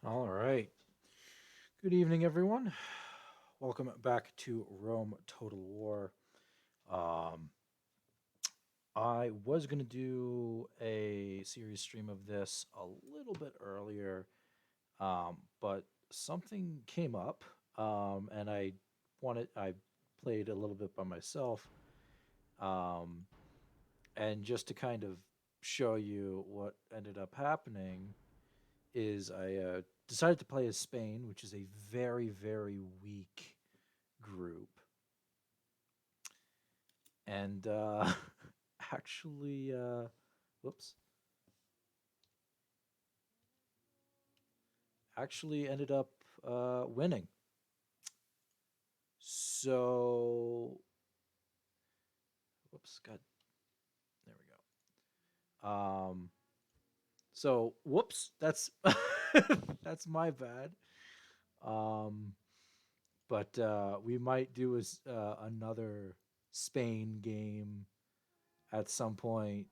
All right. Good evening, everyone. Welcome back to Rome Total War. Um, I was going to do a series stream of this a little bit earlier, but something came up, and I played a little bit by myself, um, and just to kind of show you what ended up happening is I decided to play as Spain, which is a very, very weak group. And actually, whoops, actually ended up winning. So, whoops, God, there we go. So whoops, that's that's my bad. Um, but we might do another Spain game at some point.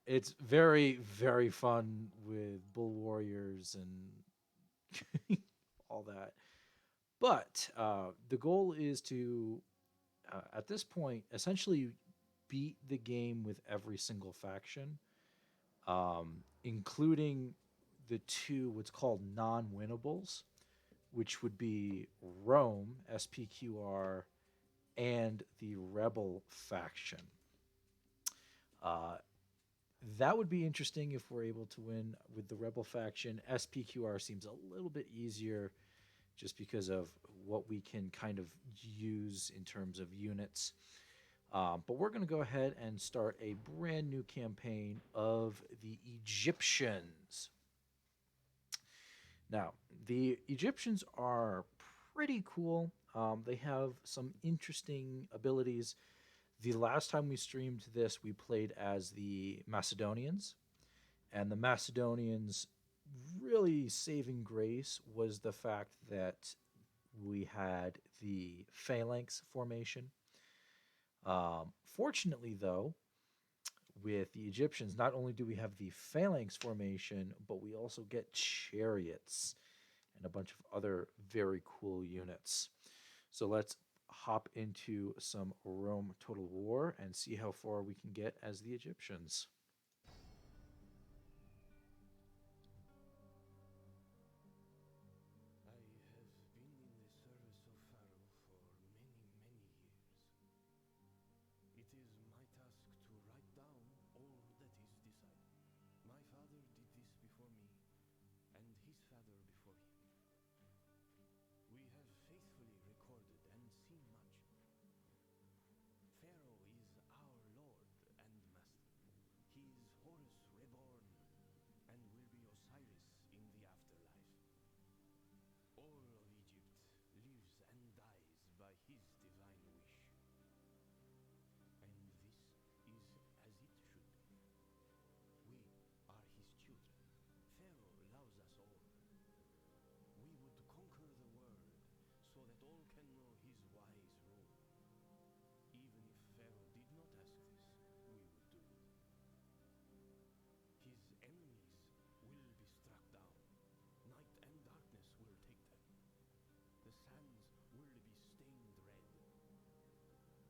It's very, very fun with Bull Warriors and all that. But the goal is to, at this point, essentially beat the game with every single faction, including the two what's called non-winnables, which would be Rome, SPQR, and the Rebel faction. Uh, that would be interesting if we're able to win with the Rebel faction. SPQR seems a little bit easier just because of what we can kind of use in terms of units. But we're going to go ahead and start a brand new campaign of the Egyptians. Now, the Egyptians are pretty cool. They have some interesting abilities. The last time we streamed this, we played as the Macedonians, and the Macedonians' really saving grace was the fact that we had the phalanx formation. Fortunately, though, with the Egyptians, not only do we have the phalanx formation, but we also get chariots and a bunch of other very cool units. So let's hop into some Rome Total War and see how far we can get as the Egyptians. I have been in the service of Pharaoh for many, many years. It is my task to write down all that is decided. My father did this before me, and his father before him. We have faithfully recorded and seen much. Pharaoh is our lord and master. He is Horus reborn, and will be Osiris in the afterlife. All of Egypt lives and dies by his divine wish. And this is as it should be. We are his children. Pharaoh loves us all. We would conquer the world so that all can know his wise rule. Even if Pharaoh did not ask this, we would do it. His enemies will be struck down. Night and darkness will take them. The sands will be stained red.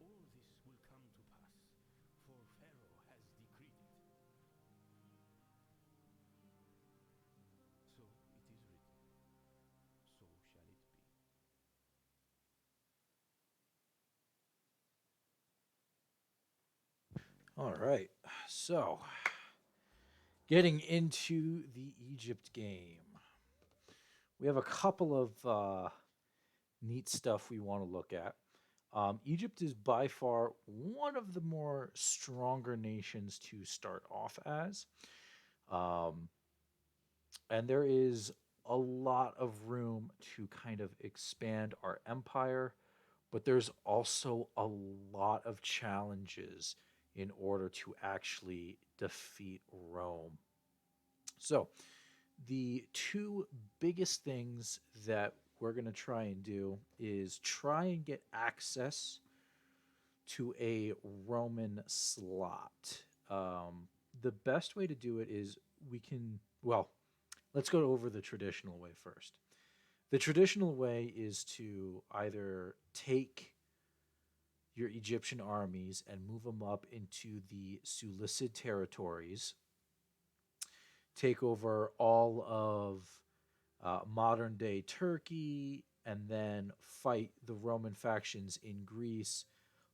All this will come to pass, for Pharaoh has decreed it. So it is written, so shall it be. All right. So, getting into the Egypt game, we have a couple of neat stuff we want to look at. Egypt is by far one of the more stronger nations to start off as. Um, and there is a lot of room to kind of expand our empire, but there's also a lot of challenges in order to actually defeat Rome. So, the two biggest things that we're going to try and do is try and get access to a Roman slot. The best way to do it is we can, well, let's go over the traditional way first. The traditional way is to either take your Egyptian armies and move them up into the Seleucid territories, take over all of modern day Turkey, and then fight the Roman factions in Greece,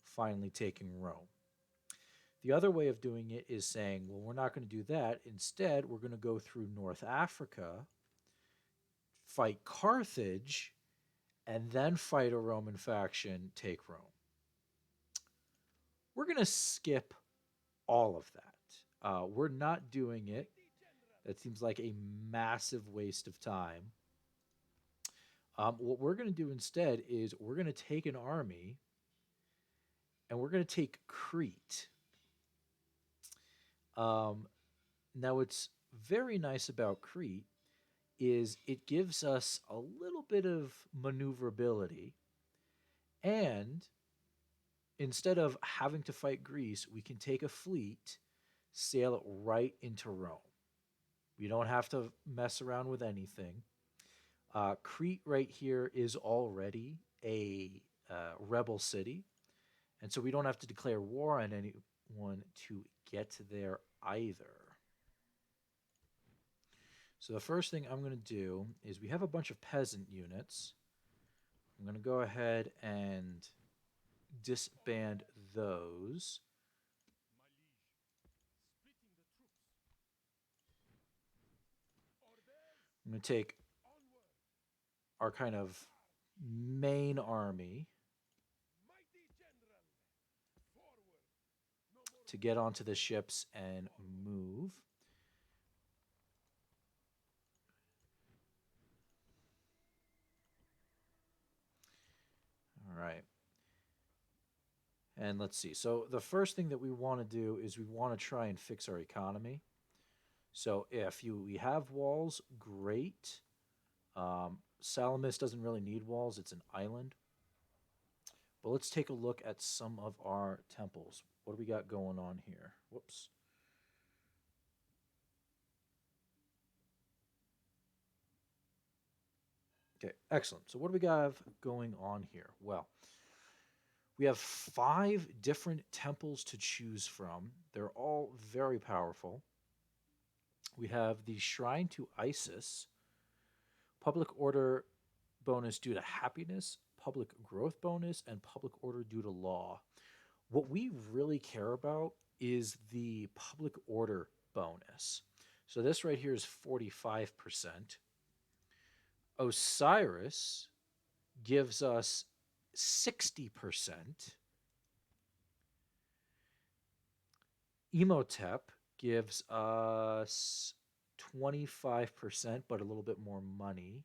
finally taking Rome. The other way of doing it is saying, well, we're not going to do that. Instead, we're going to go through North Africa, fight Carthage, and then fight a Roman faction, take Rome. We're going to skip all of that. We're not doing it. That seems like a massive waste of time. What we're going to do instead is we're going to take an army and we're going to take Crete. Now, what's very nice about Crete is it gives us a little bit of maneuverability, and instead of having to fight Greece, we can take a fleet, sail it right into Rome. We don't have to mess around with anything. Crete right here is already a rebel city, and so we don't have to declare war on anyone to get there either. So the first thing I'm going to do is we have a bunch of peasant units. I'm going to go ahead and disband those. I'm going to take our kind of main army to get onto the ships and move. All right. And let's see. So the first thing that we want to do is we want to try and fix our economy. So if we have walls, great. Salamis doesn't really need walls. It's an island. But let's take a look at some of our temples. What do we got going on here? Whoops. Okay, excellent. So what do we got going on here? Well, we have 5 different temples to choose from. They're all very powerful. We have the Shrine to Isis, public order bonus due to happiness, public growth bonus, and public order due to law. What we really care about is the public order bonus. So this right here is 45%. Osiris gives us 60%. Imhotep gives us 25%, but a little bit more money.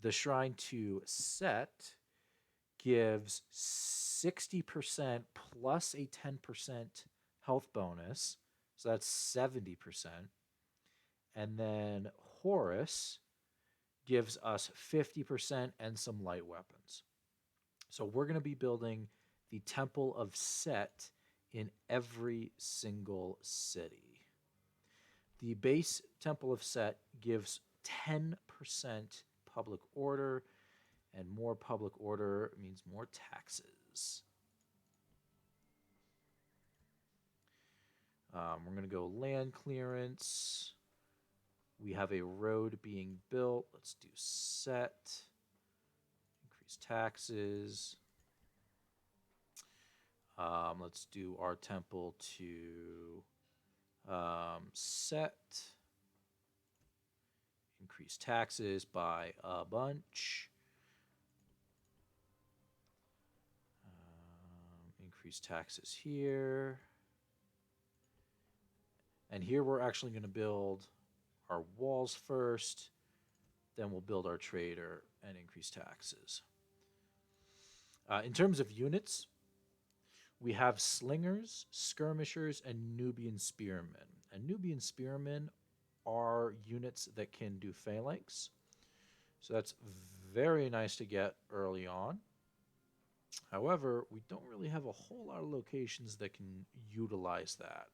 The Shrine to Set gives 60% plus a 10% health bonus. So that's 70%. And then Horus gives us 50% and some light weapons. So we're going to be building the Temple of Set in every single city. The base Temple of Set gives 10% public order, and more public order means more taxes. We're going to go land clearance. We have a road being built. Let's do Set. Increase taxes. Let's do our temple to Set. Increase taxes by a bunch. Increase taxes here. And here we're actually going to build our walls first. Then we'll build our trader and increase taxes. In terms of units, we have slingers, skirmishers, and Nubian spearmen. And Nubian spearmen are units that can do phalanx. So that's very nice to get early on. However, we don't really have a whole lot of locations that can utilize that.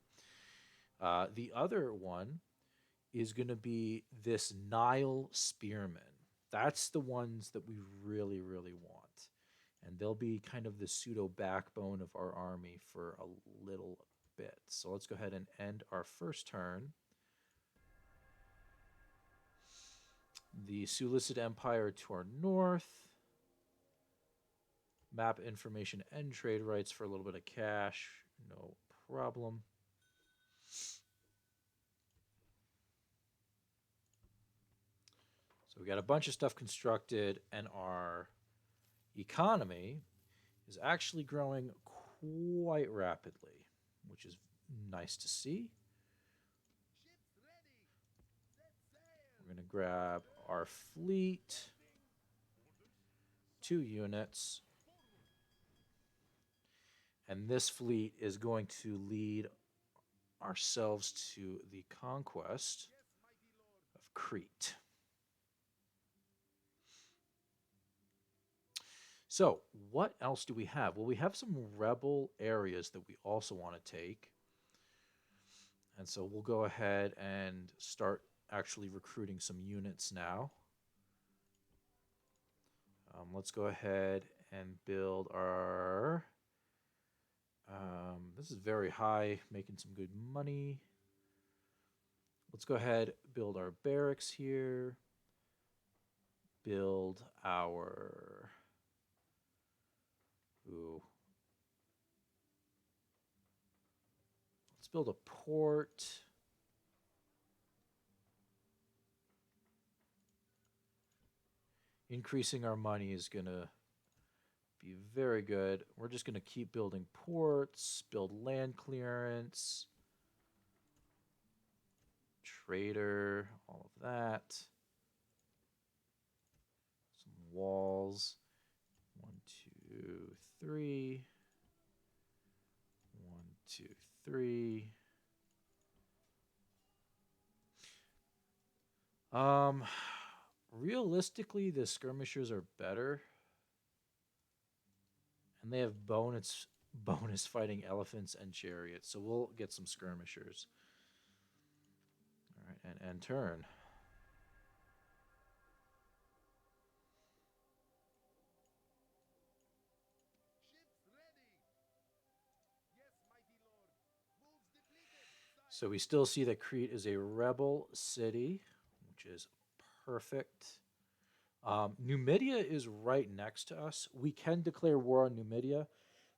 The other one is going to be this Nile Spearman. That's the ones that we really, really want. And they'll be kind of the pseudo backbone of our army for a little bit. So let's go ahead and end our first turn. The Seleucid Empire to our north. Map information and trade rights for a little bit of cash. No problem. So we got a bunch of stuff constructed, and our economy is actually growing quite rapidly, which is nice to see. We're going to grab our fleet, 2 units, and this fleet is going to lead ourselves to the conquest of Crete. So, what else do we have? Well, we have some rebel areas that we also want to take. And so we'll go ahead and start actually recruiting some units now. Let's go ahead and build our... this is very high, making some good money. Let's go ahead, build our barracks here. Build our... Ooh. Let's build a port. Increasing our money is going to be very good. We're just going to keep building ports, build land clearance, trader, all of that. Some walls. 1, 2, 3. 1, 2, 3. Realistically, the skirmishers are better. And they have bonus fighting elephants and chariots. So we'll get some skirmishers. All right, and end turn. So we still see that Crete is a rebel city, which is perfect. Numidia is right next to us. We can declare war on Numidia.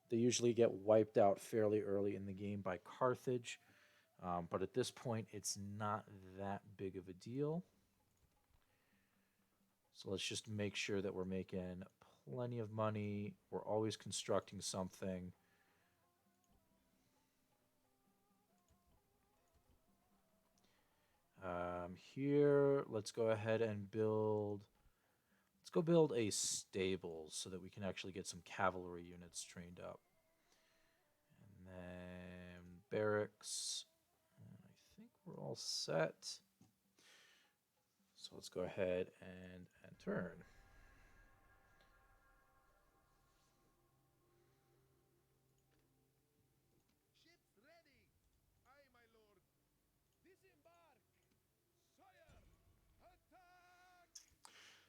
They usually get wiped out fairly early in the game by Carthage. But at this point, it's not that big of a deal. So let's just make sure that we're making plenty of money. We're always constructing something. Here, let's go ahead and build... Let's go build a stable so that we can actually get some cavalry units trained up. And then barracks. And I think we're all set. So let's go ahead and turn. Ships ready. Aye, my lord. Disembark. Sire. Attack.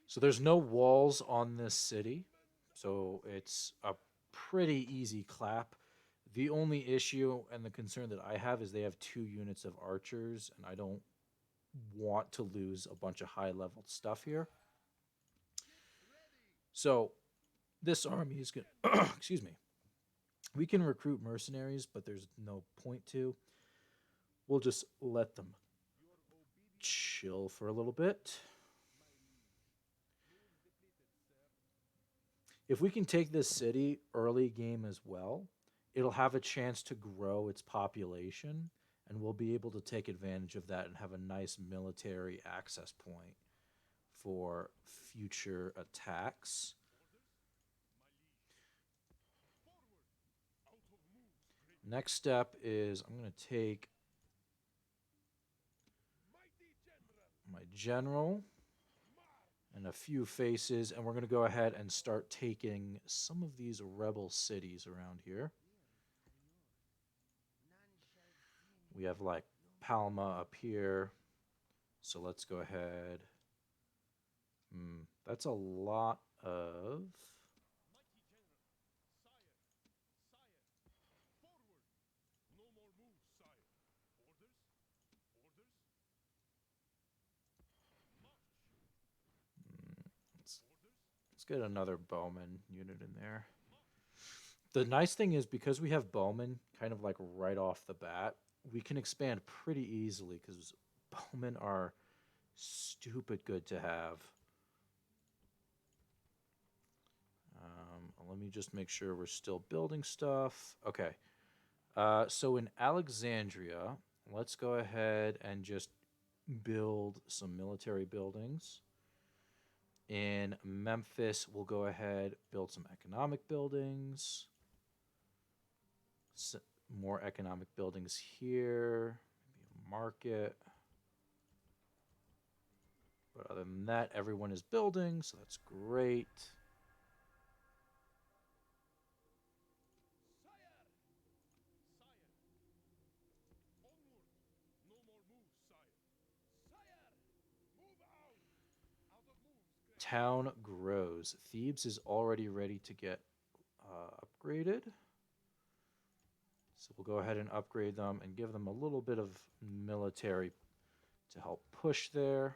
So there's no walls on this city, so it's a pretty easy clap. The only issue and the concern that I have is they have 2 units of archers, and I don't want to lose a bunch of high-level stuff here. So this army is going to... excuse me. We can recruit mercenaries, but there's no point to. We'll just let them chill for a little bit. If we can take this city early game as well, it'll have a chance to grow its population, and we'll be able to take advantage of that and have a nice military access point for future attacks. Next step is I'm going to take my general and a few faces, and we're going to go ahead and start taking some of these rebel cities around here. We have like Palma up here. So let's go ahead. That's a lot of. Mighty general, sire, forward! No more moves, sire. Orders? Orders? March! Let's, Orders? let's get another bowman unit in there. The nice thing is because we have bowmen kind of like right off the bat, we can expand pretty easily because bowmen are stupid good to have. Let me just make sure we're still building stuff. Okay. So in Alexandria, let's go ahead and just build some military buildings. In Memphis, we'll go ahead, build some economic buildings. More economic buildings here. Maybe a market. But other than that, everyone is building, so that's great. Sire! Sire! Onward! No more moves, sire. Sire! Move out! Out of moves, great Town grows. Thebes is already ready to get upgraded. So we'll go ahead and upgrade them and give them a little bit of military to help push there.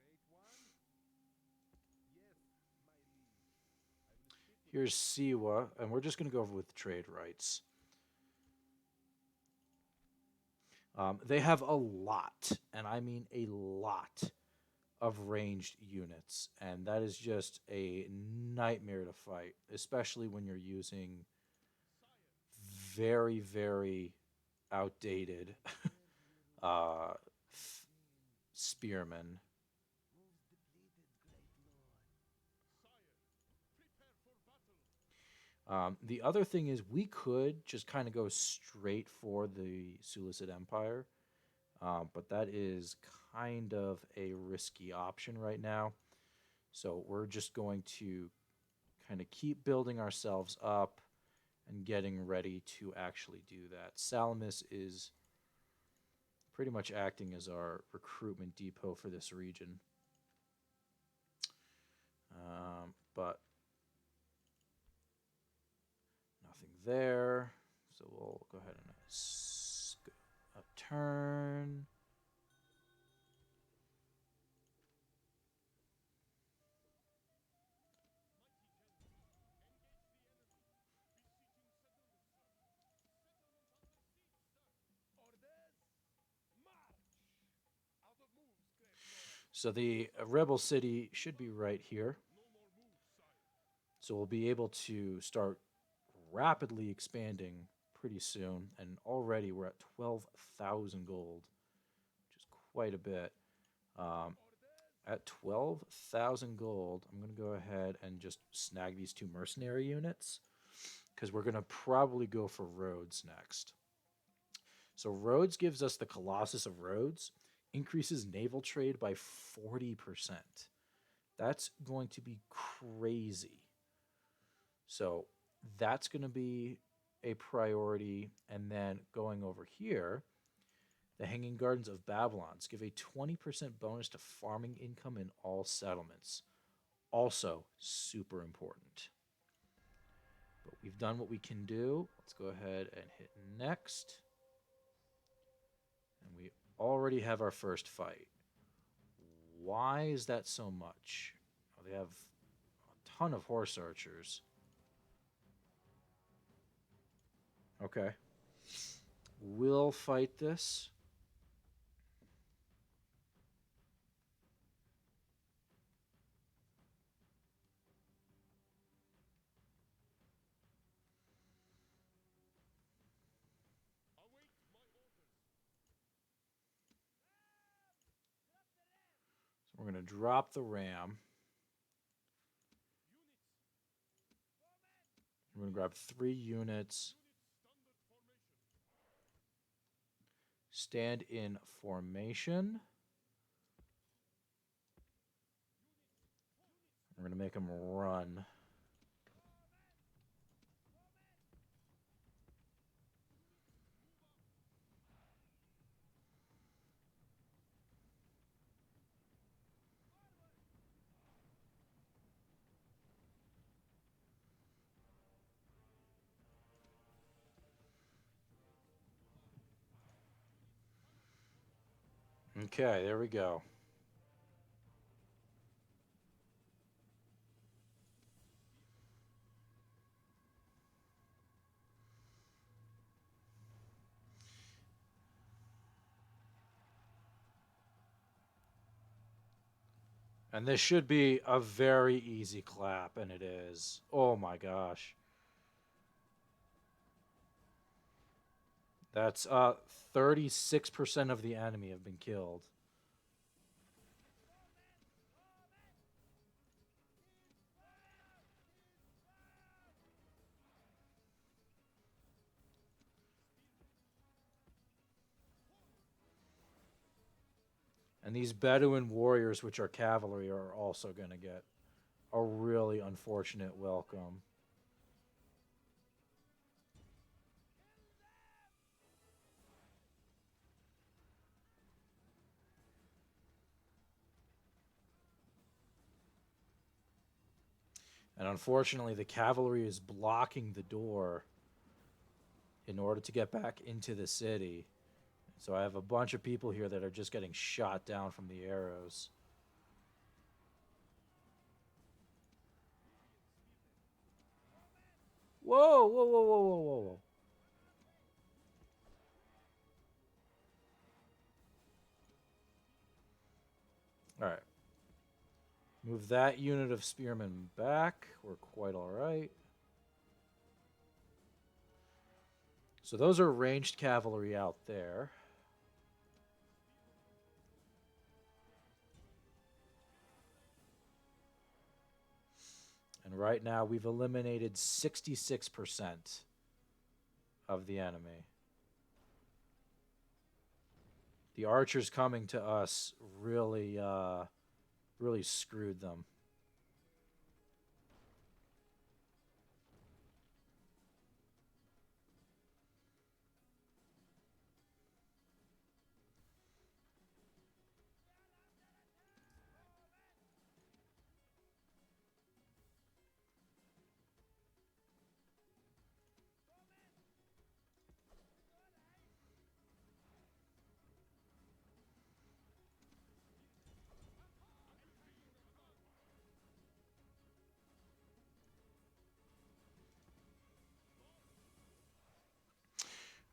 Great one? Yes, my liege. I will speak with Here's Siwa, and we're just going to go over with trade rights. They have a lot, and I mean a lot, of ranged units, and that is just a nightmare to fight, especially when you're using very, very outdated uh, spearmen. moves depleted, great lord. Sire, prepare for battle. The other thing is, we could just kind of go straight for the Seleucid Empire, but that is kind of a risky option right now. So we're just going to kind of keep building ourselves up and getting ready to actually do that. Salamis is pretty much acting as our recruitment depot for this region. But nothing there. So we'll go ahead and a turn. So the rebel city should be right here. So we'll be able to start rapidly expanding pretty soon. And already we're at 12,000 gold, which is quite a bit. At 12,000 gold, I'm going to go ahead and just snag these two mercenary units because we're going to probably go for Rhodes next. So Rhodes gives us the Colossus of Rhodes, increases naval trade by 40%. That's going to be crazy. So that's going to be a priority. And then going over here, the Hanging Gardens of Babylon's give a 20% bonus to farming income in all settlements. Also super important. But we've done what we can do. Let's go ahead and hit next. And we already have our first fight. Why is that so much? Oh, they have a ton of horse archers. Okay. We'll fight this. So we're going to drop the ram. We're going to grab 3 units. Stand in formation. We're going to make them run. Okay, there we go. And this should be a very easy clap, and it is. Oh my gosh. That's 36% of the enemy have been killed. And these Bedouin warriors, which are cavalry, are also going to get a really unfortunate welcome. And unfortunately, the cavalry is blocking the door in order to get back into the city. So I have a bunch of people here that are just getting shot down from the arrows. Whoa, whoa, whoa, whoa, whoa, whoa, whoa. All right. Move that unit of spearmen back. We're quite all right. So those are ranged cavalry out there. And right now we've eliminated 66% of the enemy. The archers coming to us really really screwed them.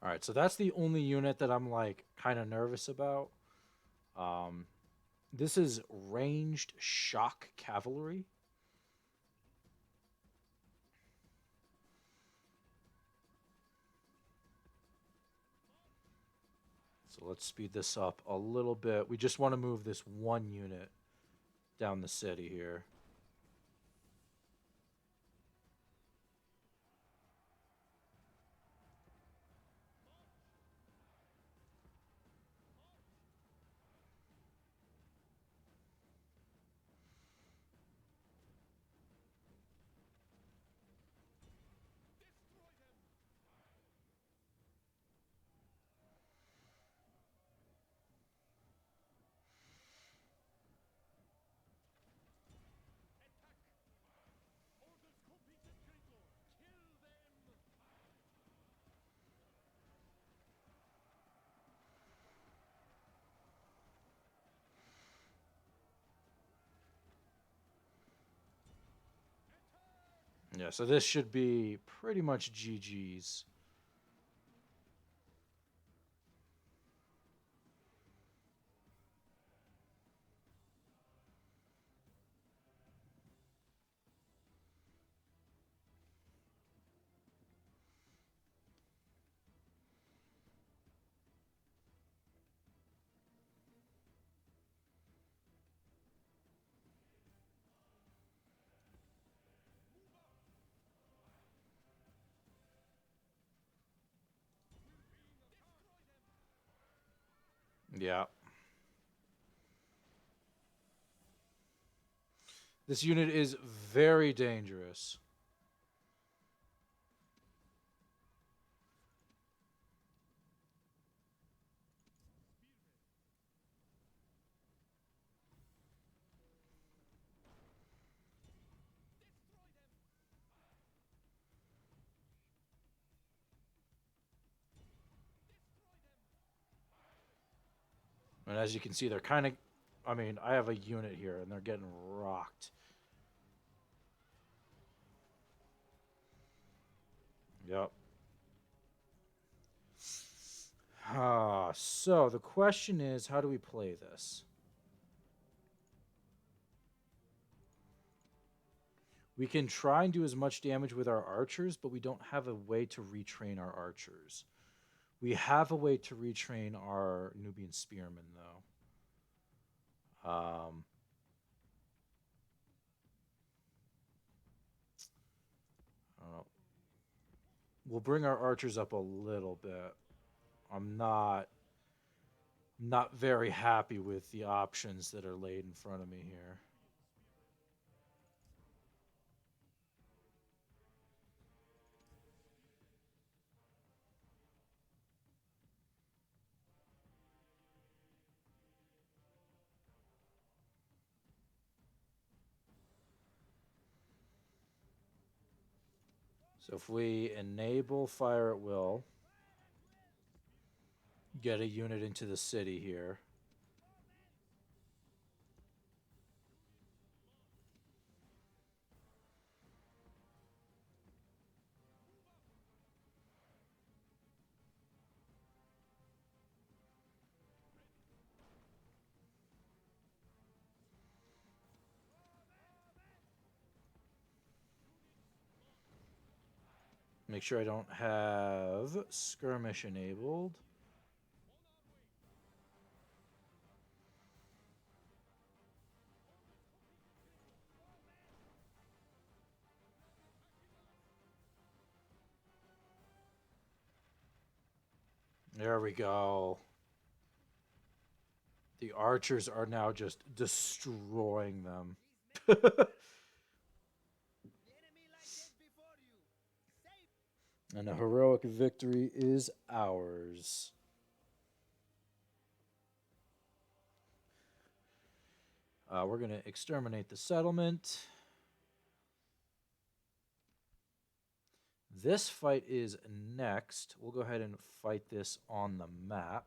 All right, so that's the only unit that I'm like kind of nervous about. Um, this is ranged shock cavalry. So let's speed this up a little bit. We just want to move this one unit down the city here. Yeah, so this should be pretty much GG's. Yeah. This unit is very dangerous. And as you can see, they're kind of. I mean, I have a unit here, and they're getting rocked. Yep. So the question is, how do we play this? We can try and do as much damage with our archers, but we don't have a way to retrain our archers. We have a way to retrain our Nubian spearmen, though. I don't know. We'll bring our archers up a little bit. I'm not very happy with the options that are laid in front of me here. So if we enable fire at will, get a unit into the city here. Make sure I don't have skirmish enabled. There we go. The archers are now just destroying them. And a heroic victory is ours. We're going to exterminate the settlement. This fight is next. We'll go ahead and fight this on the map.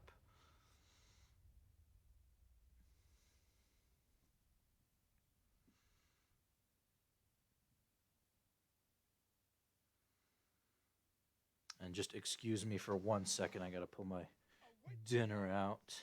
And just excuse me for 1 second. I got to pull my dinner out.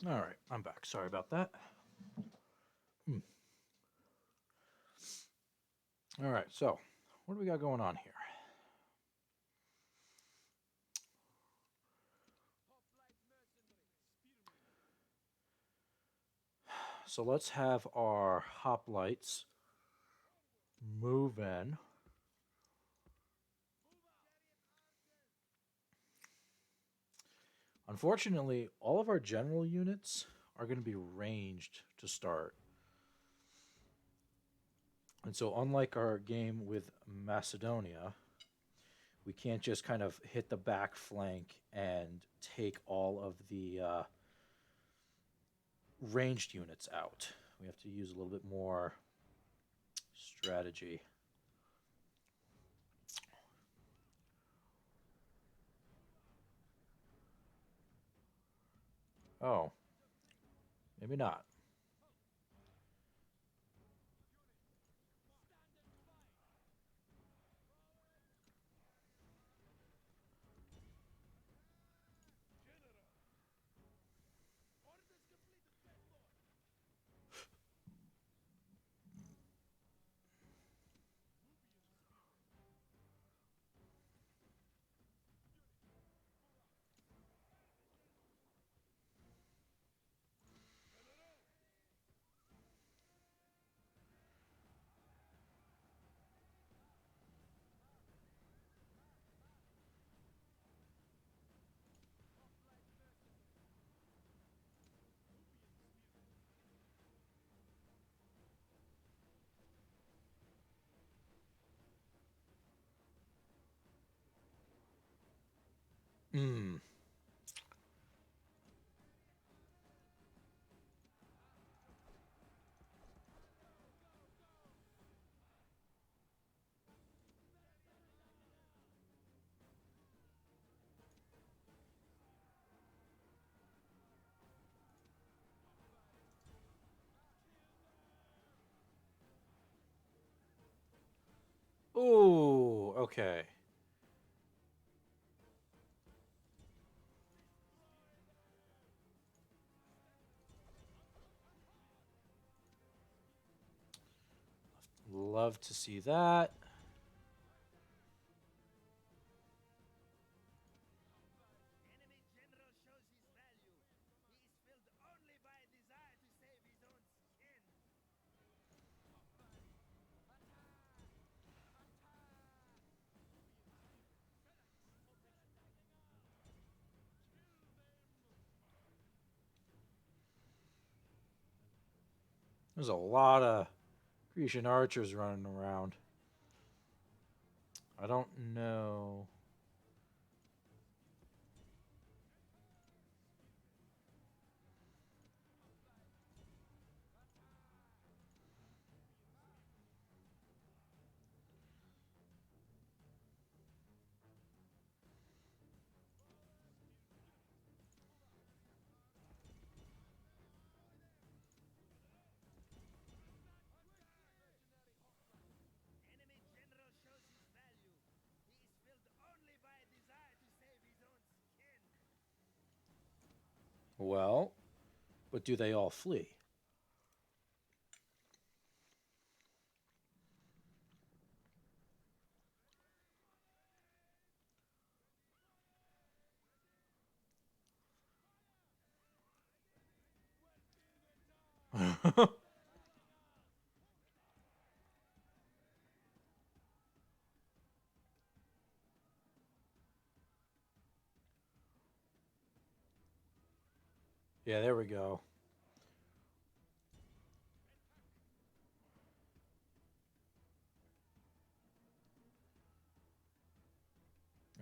All right, I'm back. Sorry about that. All right, so what do we got going on here? So let's have our hoplites move in. Unfortunately, all of our general units are going to be ranged to start. And so, unlike our game with Macedonia, we can't just kind of hit the back flank and take all of the ranged units out. We have to use a little bit more strategy. Oh, maybe not. Hmm. Ooh, okay. Love to see that. There's a lot of Grecian archers running around. I don't know. Well, but do they all flee? Yeah, there we go.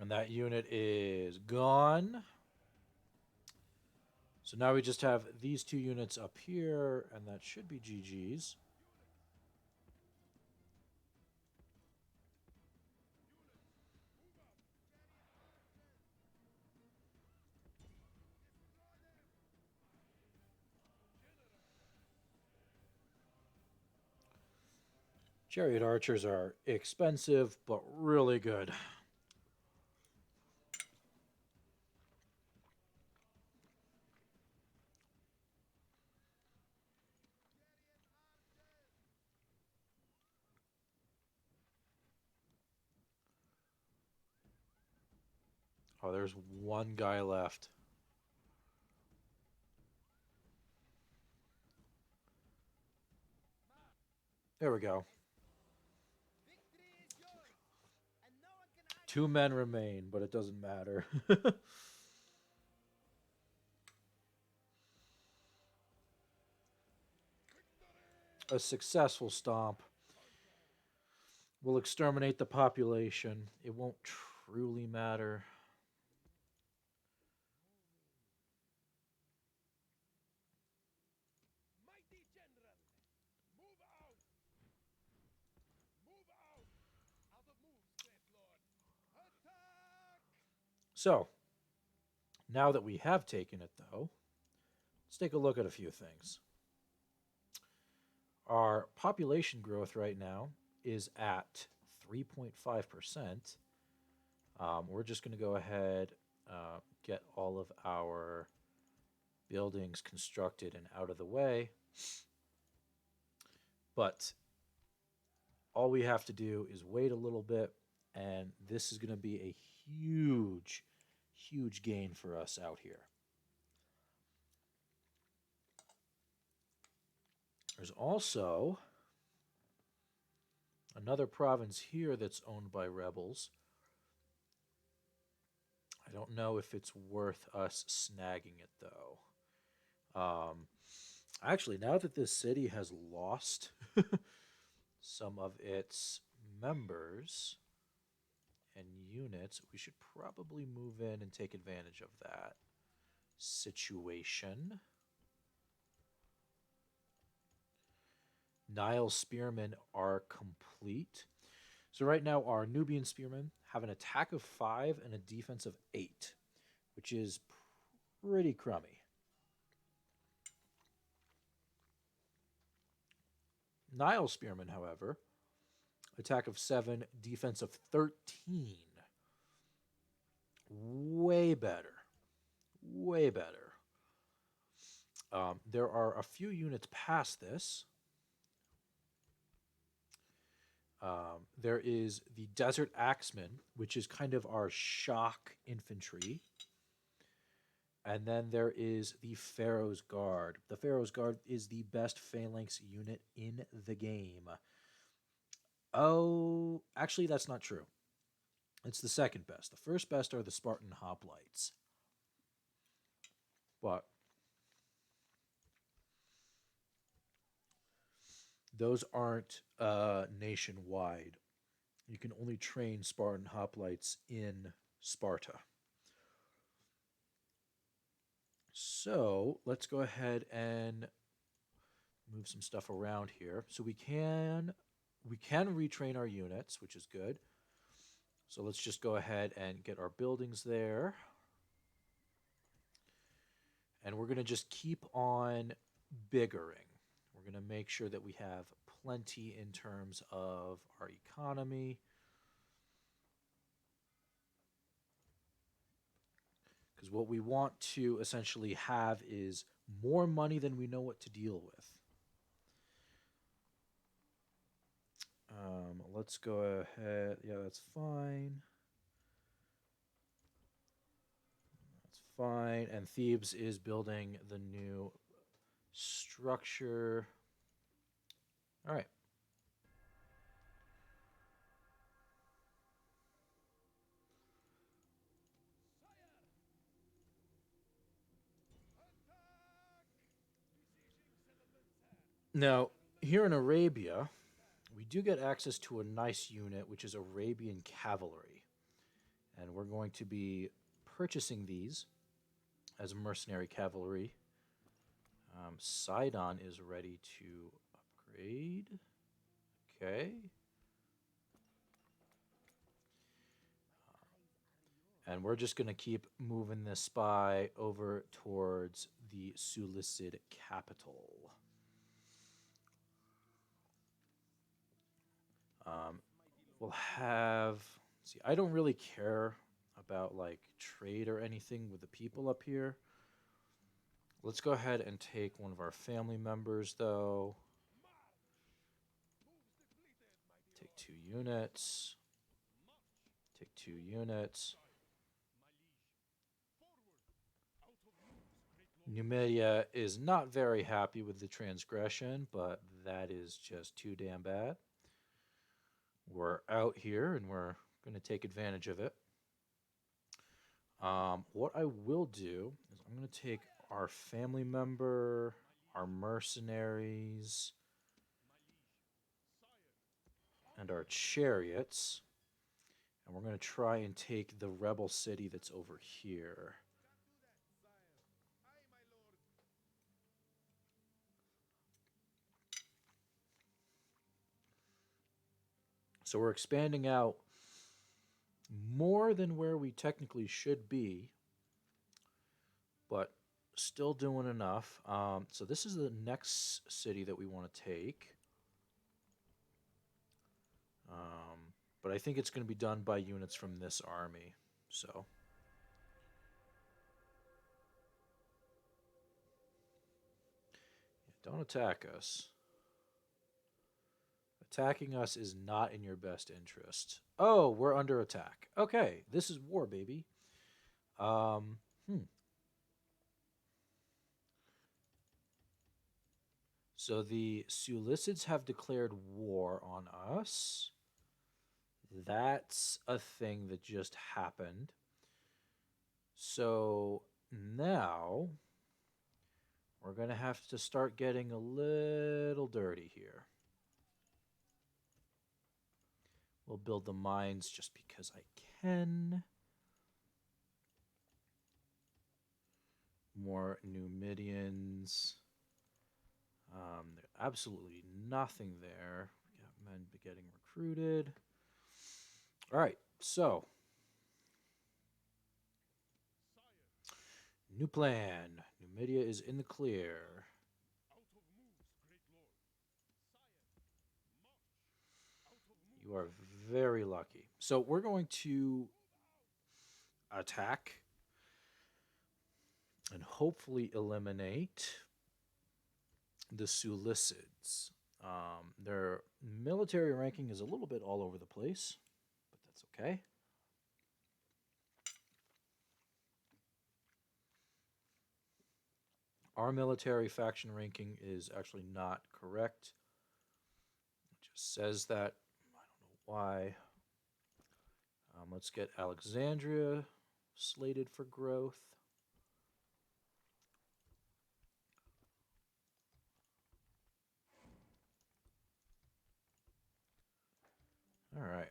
And that unit is gone. So now we just have these two units up here, and that should be GG's. Chariot archers are expensive, but really good. Oh, there's one guy left. There we go. 2 men remain, but it doesn't matter. A successful stomp will exterminate the population. It won't truly matter. Mighty general, move out! Move out! Out of moves, great lord! Attack! So, now that we have taken it, though, let's take a look at a few things. Our population growth right now is at 3.5%. We're just going to go ahead, get all of our buildings constructed and out of the way. But all we have to do is wait a little bit, and this is going to be a huge, huge gain for us out here. There's also another province here that's owned by rebels. I don't know if it's worth us snagging it, though. Actually, now that this city has lost some of its members and units, we should probably move in and take advantage of that situation. Nile spearmen are complete. So right now our Nubian spearmen have an attack of 5 and a defense of 8, which is pretty crummy. Nile spearmen, however, attack of 7, defense of 13. Way better. Way better. There are a few units past this. There is the Desert Axemen, which is kind of our shock infantry. And then there is the Pharaoh's Guard. The Pharaoh's Guard is the best phalanx unit in the game. Oh, actually, that's not true. It's the second best. The first best are the Spartan Hoplites. But those aren't nationwide. You can only train Spartan Hoplites in Sparta. So let's go ahead and move some stuff around here. So we can retrain our units, which is good. So let's just go ahead and get our buildings there. And we're going to just keep on biggering. We're going to make sure that we have plenty in terms of our economy. Because what we want to essentially have is more money than we know what to deal with. Let's go ahead. Yeah, that's fine. That's fine. And Thebes is building the new structure. All right. Now, here in Arabia, we do get access to a nice unit, which is Arabian cavalry. And we're going to be purchasing these as mercenary cavalry. Sidon is ready to upgrade. Okay. And we're just going to keep moving this spy over towards the Seleucid capital. We'll have... See, I don't really care about, like, trade or anything with the people up here. Let's go ahead and take one of our family members, though. Take 2 units. Take 2 units. Numidia is not very happy with the transgression, but that is just too damn bad. We're out here and we're going to take advantage of it. What I will do is I'm going to take our family member, our mercenaries, and our chariots, and we're going to try and take the rebel city that's over here. So we're expanding out more than where we technically should be, but still doing enough. So this is the next city that we want to take. But I think it's going to be done by units from this army. So don't attack us. Attacking us is not in your best interest. Oh, we're under attack. Okay, this is war, baby. Um, hmm. So the Seleucids have declared war on us. That's a thing that just happened. So now we're going to have to start getting a little dirty here. We'll build the mines just because I can. More Numidians. There's absolutely nothing there. We got men getting recruited. All right, so new plan. Numidia is in the clear. You are very lucky. So we're going to attack and hopefully eliminate the Seleucids. Their military ranking is a little bit all over the place, but that's okay. Our military faction ranking is actually not correct. It just says that. I don't know why. Let's get Alexandria slated for growth. All right.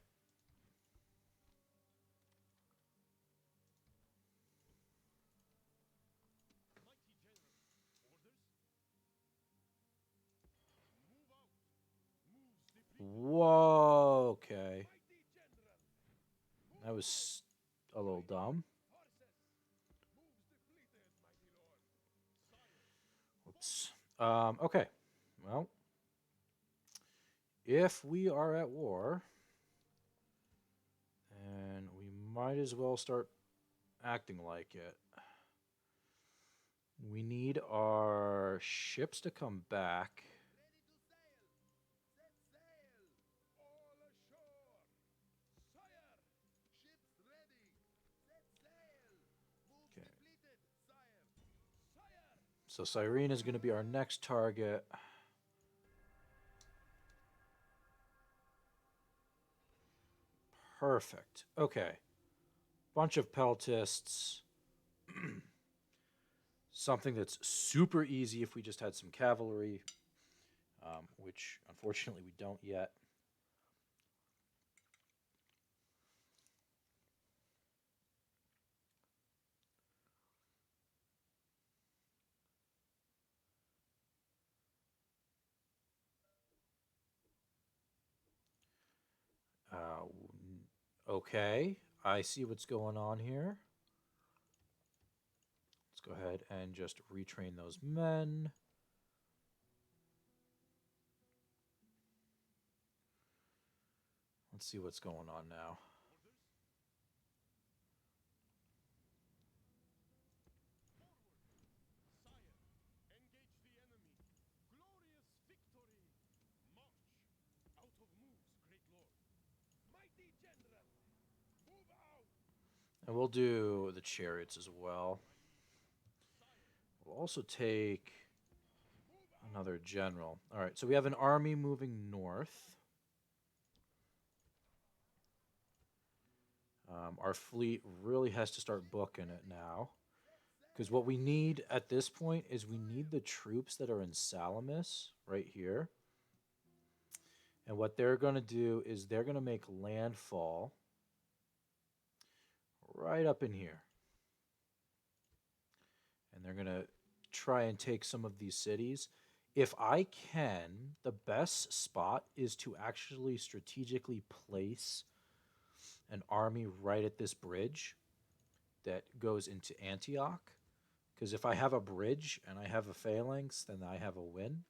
Whoa, okay. That was a little dumb. Whoops. Okay. Well, if we are at war, then we might as well start acting like it. We need our ships to come back. Okay. So Cyrene is going to be our next target. Perfect. Okay. Bunch of peltists. Something that's super easy if we just had some cavalry, which unfortunately we don't yet. Okay, I see what's going on here. Let's go ahead and just retrain those men. Let's see what's going on now. And we'll do the chariots as well. We'll also take another general. All right, so we have an army moving north. Our fleet really has to start booking it now. Because what we need at this point is we need the troops that are in Salamis right here. And what they're going to do is they're going to make landfall right up in here. And they're going to try and take some of these cities. If I can, the best spot is to actually strategically place an army right at this bridge that goes into Antioch. Because if I have a bridge and I have a phalanx, then I have a win.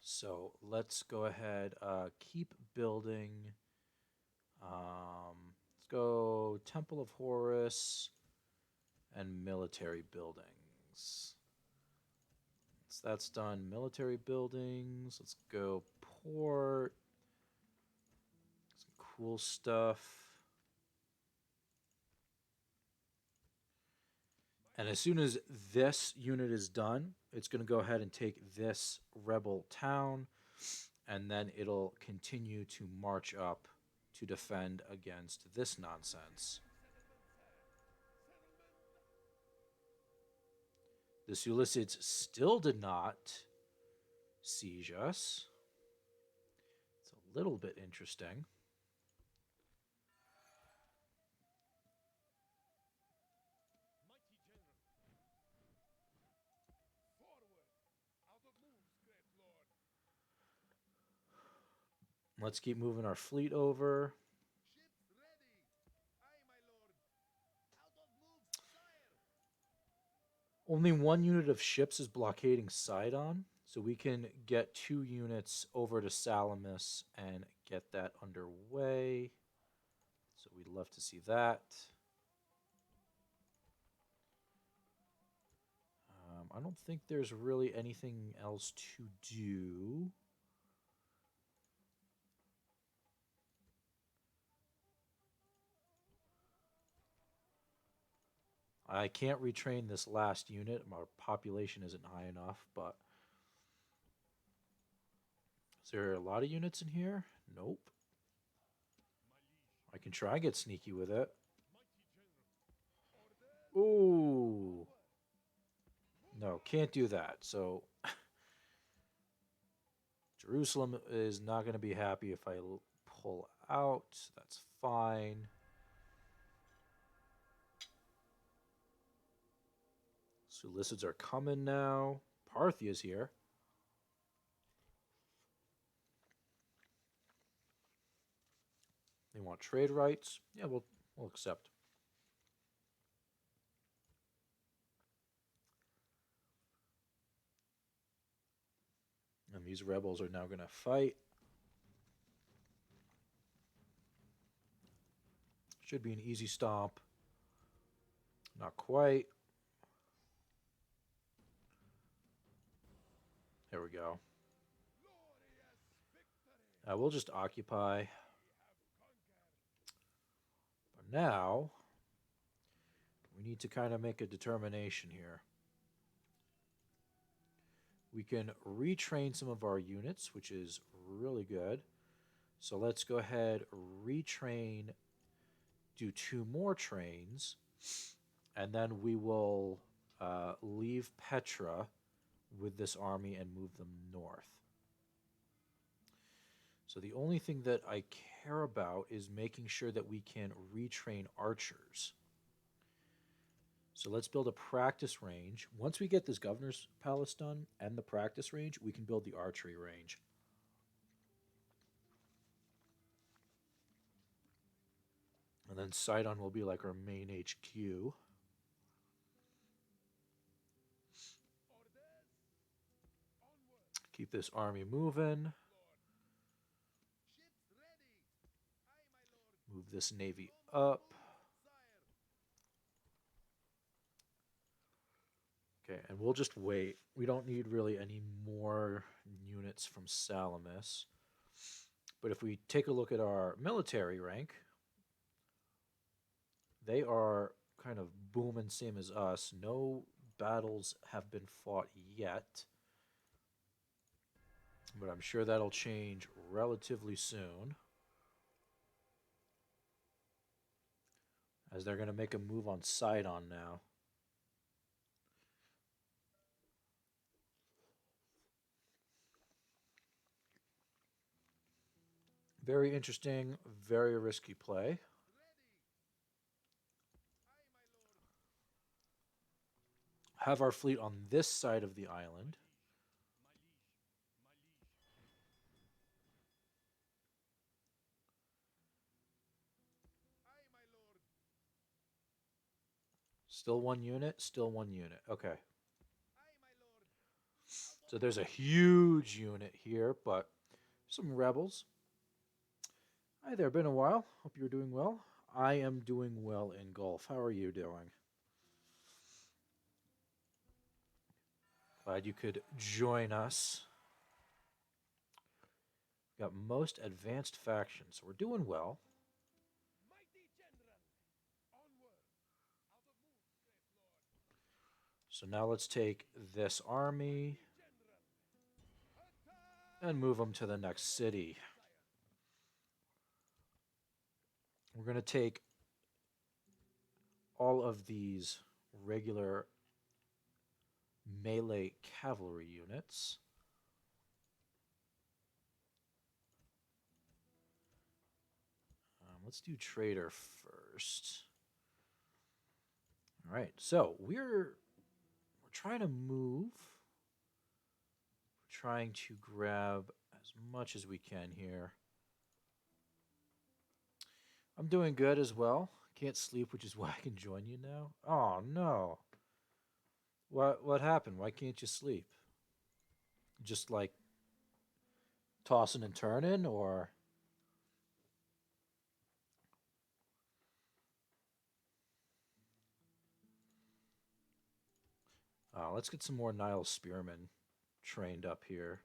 So let's go ahead, keep building. Let's go Temple of Horus and military buildings. Once that's done, military buildings. Let's go port. Some cool stuff. And as soon as this unit is done, it's going to go ahead and take this rebel town, and then it'll continue to march up to defend against this nonsense. The Seleucids still did not siege us. It's a little bit interesting. Let's keep moving our fleet over. Only one unit of ships is blockading Sidon, so we can get 2 units over to Salamis and get that underway. So we'd love to see that. I don't think there's really anything else to do. I can't retrain this last unit. Our population isn't high enough, but... Is there a lot of units in here? Nope. I can try and get sneaky with it. Ooh. No, can't do that. So... Jerusalem is not going to be happy if I pull out. That's fine. Seleucids are coming now. Parthia's here. They want trade rights. Yeah, we'll accept. And these rebels are now going to fight. Should be an easy stomp. Not quite. There we go. We'll just occupy. But now, we need to kind of make a determination here. We can retrain some of our units, which is really good. So let's go ahead, retrain, do 2 more trains, and then we will leave Petra with this army and move them north. So the only thing that I care about is making sure that we can retrain archers. So let's build a practice range. Once we get this governor's palace done and the practice range, we can build the archery range. And then Sidon will be like our main HQ. Keep this army moving. Move this navy up. Okay, and we'll just wait. We don't need really any more units from Salamis. But if we take a look at our military rank, they are kind of booming, same as us. No battles have been fought yet, but I'm sure that'll change relatively soon, as they're going to make a move on Sidon now. Very interesting, very risky play. Have our fleet on this side of the island. Still one unit, still one unit. Okay. So there's a huge unit here, but some rebels. Hi there, been a while. Hope you're doing well. I am doing well in golf. How are you doing? Glad you could join us. Got most advanced factions, so we're doing well. So now let's take this army and move them to the next city. We're going to take all of these regular melee cavalry units. Let's do trader first. All right, so we're trying to move. We're trying to grab as much as we can here. I'm doing good as well. Can't sleep, which is why I can join you now. Oh no. What happened? Why can't you sleep? Just like tossing and turning, or let's get some more Nile Spearmen trained up here.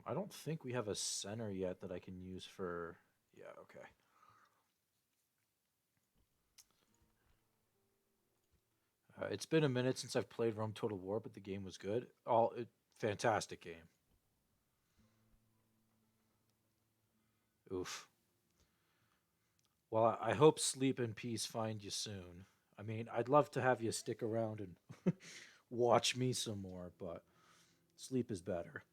I don't think we have a center yet that I can use for... Yeah, okay. It's been a minute since I've played Rome Total War, but the game was good. Fantastic game. Oof. Well, I hope sleep and peace find you soon. I mean, I'd love to have you stick around and watch me some more, but sleep is better,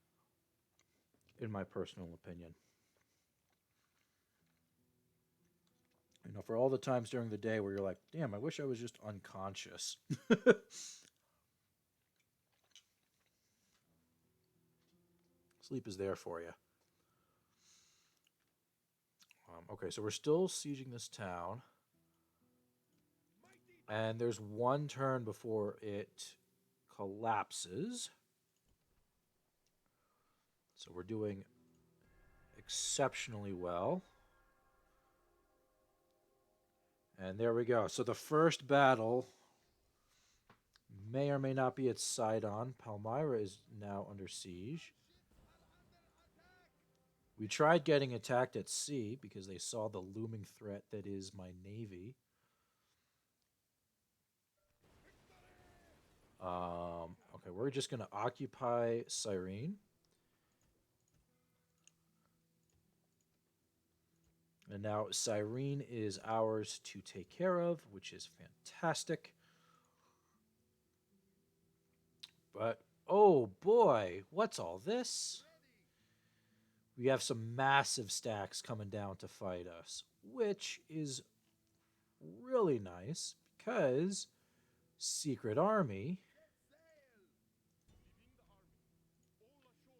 in my personal opinion. You know, for all the times during the day where you're like, damn, I wish I was just unconscious. Sleep is there for you. Okay, so we're still sieging this town. And there's one turn before it collapses. So we're doing exceptionally well. And there we go. So the first battle may or may not be at Sidon. Palmyra is now under siege. We tried getting attacked at sea because they saw the looming threat that is my navy. Okay, we're just going to occupy Cyrene. And now Cyrene is ours to take care of, which is fantastic. But, oh boy, what's all this? We have some massive stacks coming down to fight us, which is really nice because Secret Army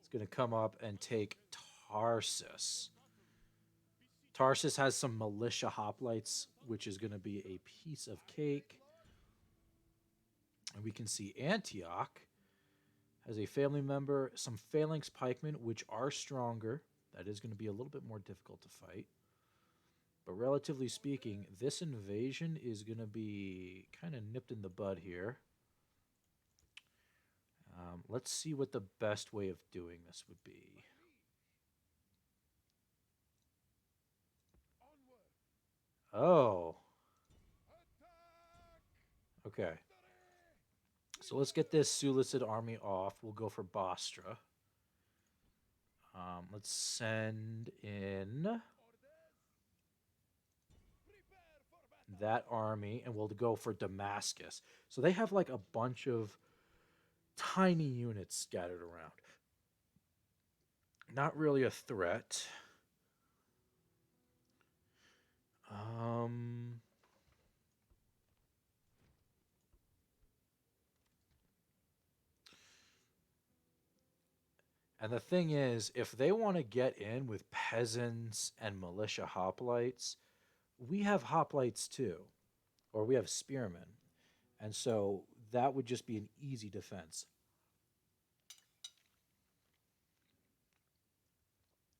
is going to come up and take Tarsus. Tarsus has some militia hoplites, which is going to be a piece of cake. And we can see Antioch has a family member, some phalanx pikemen, which are stronger. That is going to be a little bit more difficult to fight. But relatively speaking, this invasion is going to be kind of nipped in the bud here. Let's see what the best way of doing this would be. Oh. Okay. So let's get this Sulicid army off. We'll go for Bostra. Let's send in that army, and we'll go for Damascus. So they have like a bunch of tiny units scattered around. Not really a threat. Um, and the thing is, if they want to get in with peasants and militia hoplites, we have hoplites too, or we have spearmen. And so that would just be an easy defense.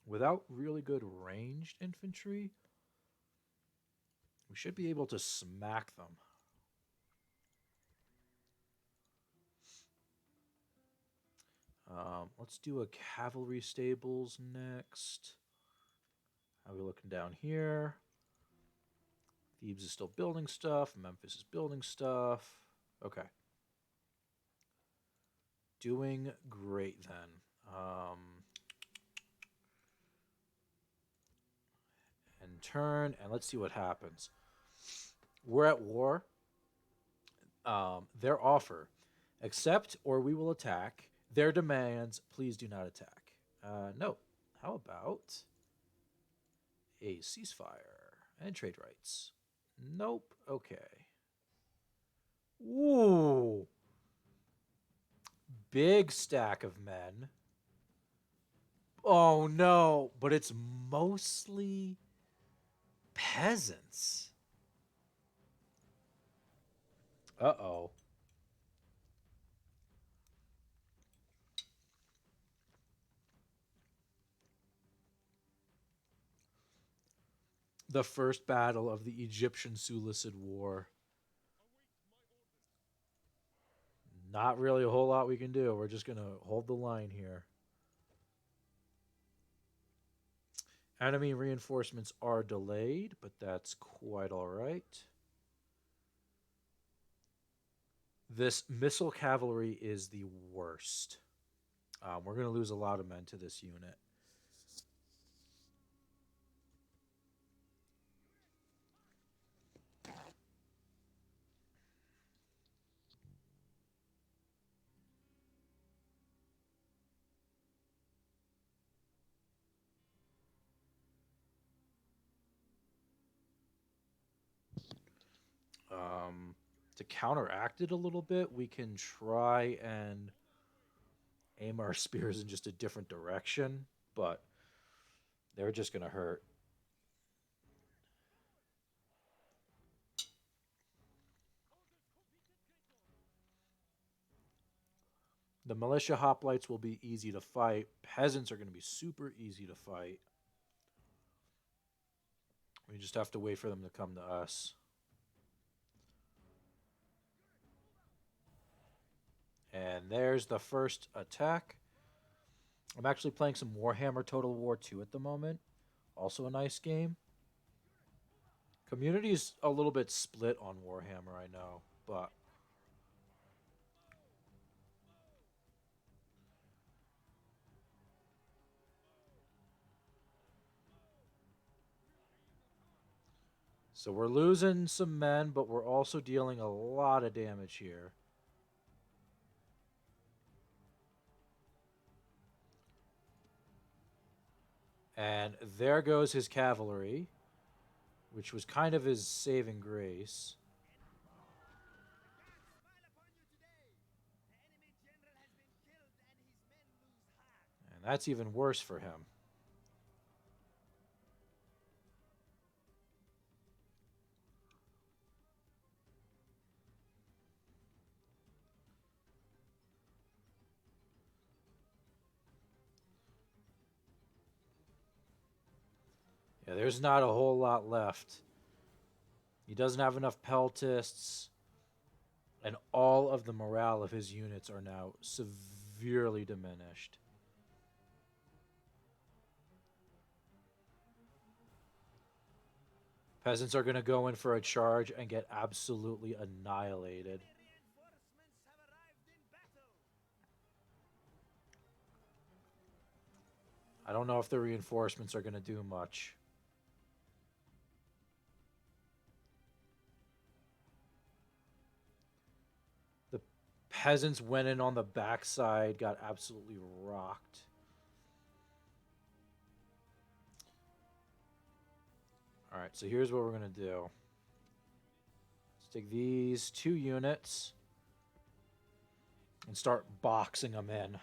Without really good ranged infantry, we should be able to smack them. Let's do a cavalry stables next. How are we looking down here? Thebes is still building stuff. Memphis is building stuff. Okay. Doing great then. And turn, and let's see what happens. We're at war. Their offer: accept or we will attack. Their demands: please do not attack. No. How about a ceasefire and trade rights? Nope. Okay. Ooh. Big stack of men. Oh no, but it's mostly peasants. Uh oh. The first battle of the Egyptian Sulicid War. Not really a whole lot we can do. We're just going to hold the line here. Enemy reinforcements are delayed, but that's quite all right. This missile cavalry is the worst. We're going to lose a lot of men to this unit. To counteract it a little bit, we can try and aim our spears in just a different direction, but they're just going to hurt. The militia hoplites will be easy to fight. Peasants are going to be super easy to fight. We just have to wait for them to come to us. And there's the first attack. I'm actually playing some Warhammer Total War 2 at the moment. Also a nice game. Community's a little bit split on Warhammer, I know, but so we're losing some men, but we're also dealing a lot of damage here. And there goes his cavalry, which was kind of his saving grace. And that's even worse for him. Yeah, there's not a whole lot left. He doesn't have enough peltists, and all of the morale of his units are now severely diminished. Peasants are going to go in for a charge and get absolutely annihilated. I don't know if the reinforcements are going to do much. The peasants went in on the backside, got absolutely rocked. All right, so here's what we're going to do. Let's take these 2 units and start boxing them in.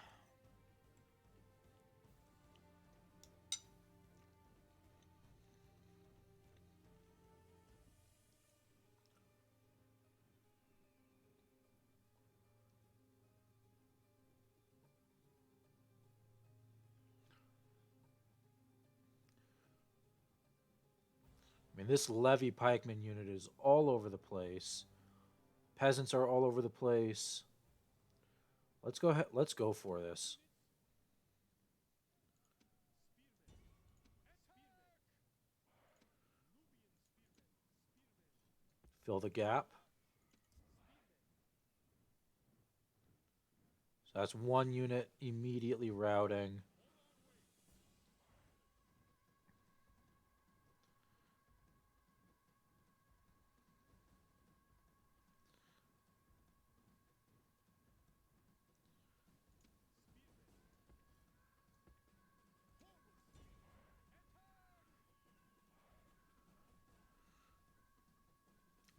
I mean, this levy pikeman unit is all over the place. Peasants are all over the place. Let's go ahead. Let's go for this. Fill the gap. So that's 1 unit immediately routing.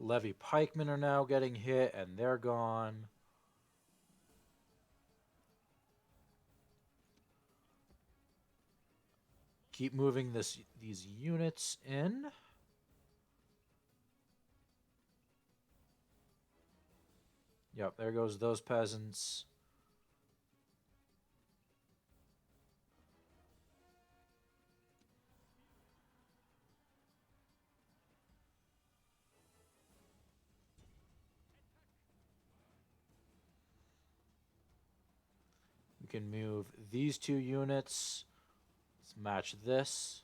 Levy pikemen are now getting hit, and they're gone. Keep moving these units in. Yep, there goes those peasants. We can move these 2 units. Let's match this.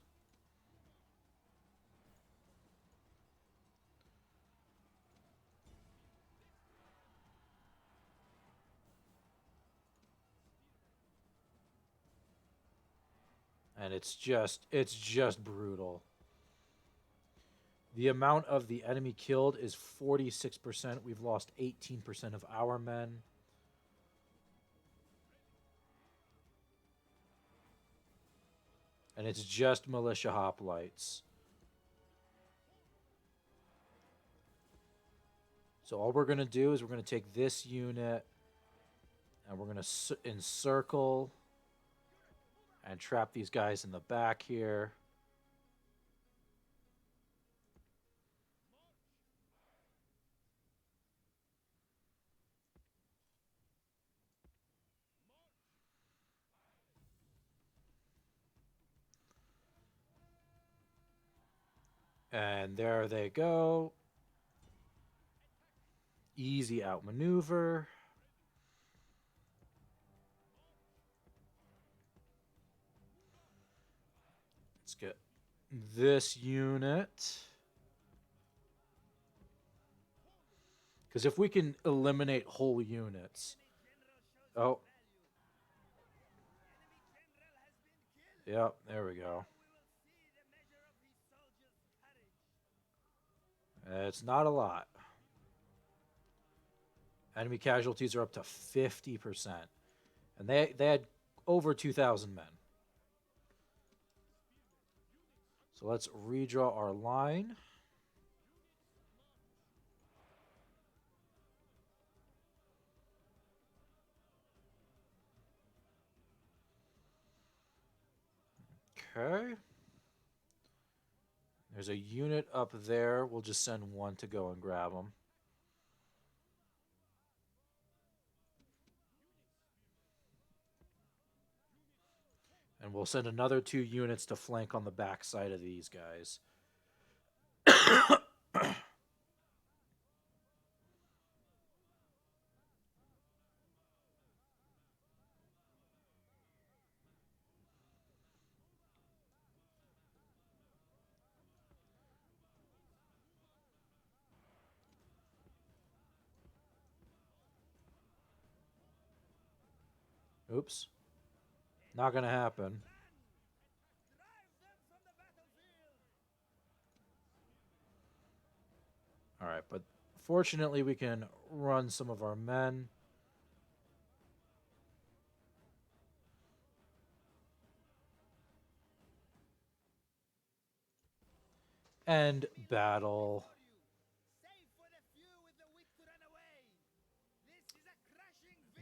And it's just brutal. The amount of the enemy killed is 46%. We've lost 18% of our men. And it's just militia hoplites. So all we're going to do is we're going to take this unit and we're going to encircle and trap these guys in the back here. And there they go. Easy outmaneuver. Let's get this unit. Because if we can eliminate whole units. Oh. Yep, there we go. It's not a lot. Enemy casualties are up to 50%. And they had over 2,000 men. So let's redraw our line. Okay. There's a unit up there. We'll just send 1 to go and grab them. And we'll send another 2 units to flank on the back side of these guys. Oops. Not going to happen. All right, but fortunately we can run some of our men. And battle.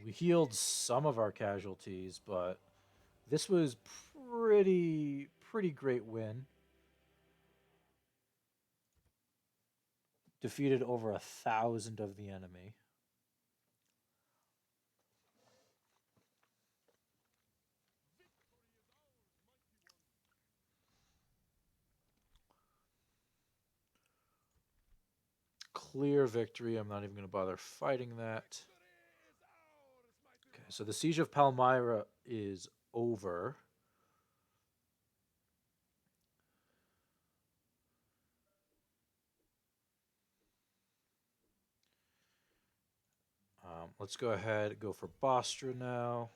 We healed some of our casualties, but this was pretty great win. Defeated over 1,000 of the enemy. Clear victory. I'm not even going to bother fighting that. Okay, so the siege of Palmyra is over. Let's go ahead and go for Bostra now.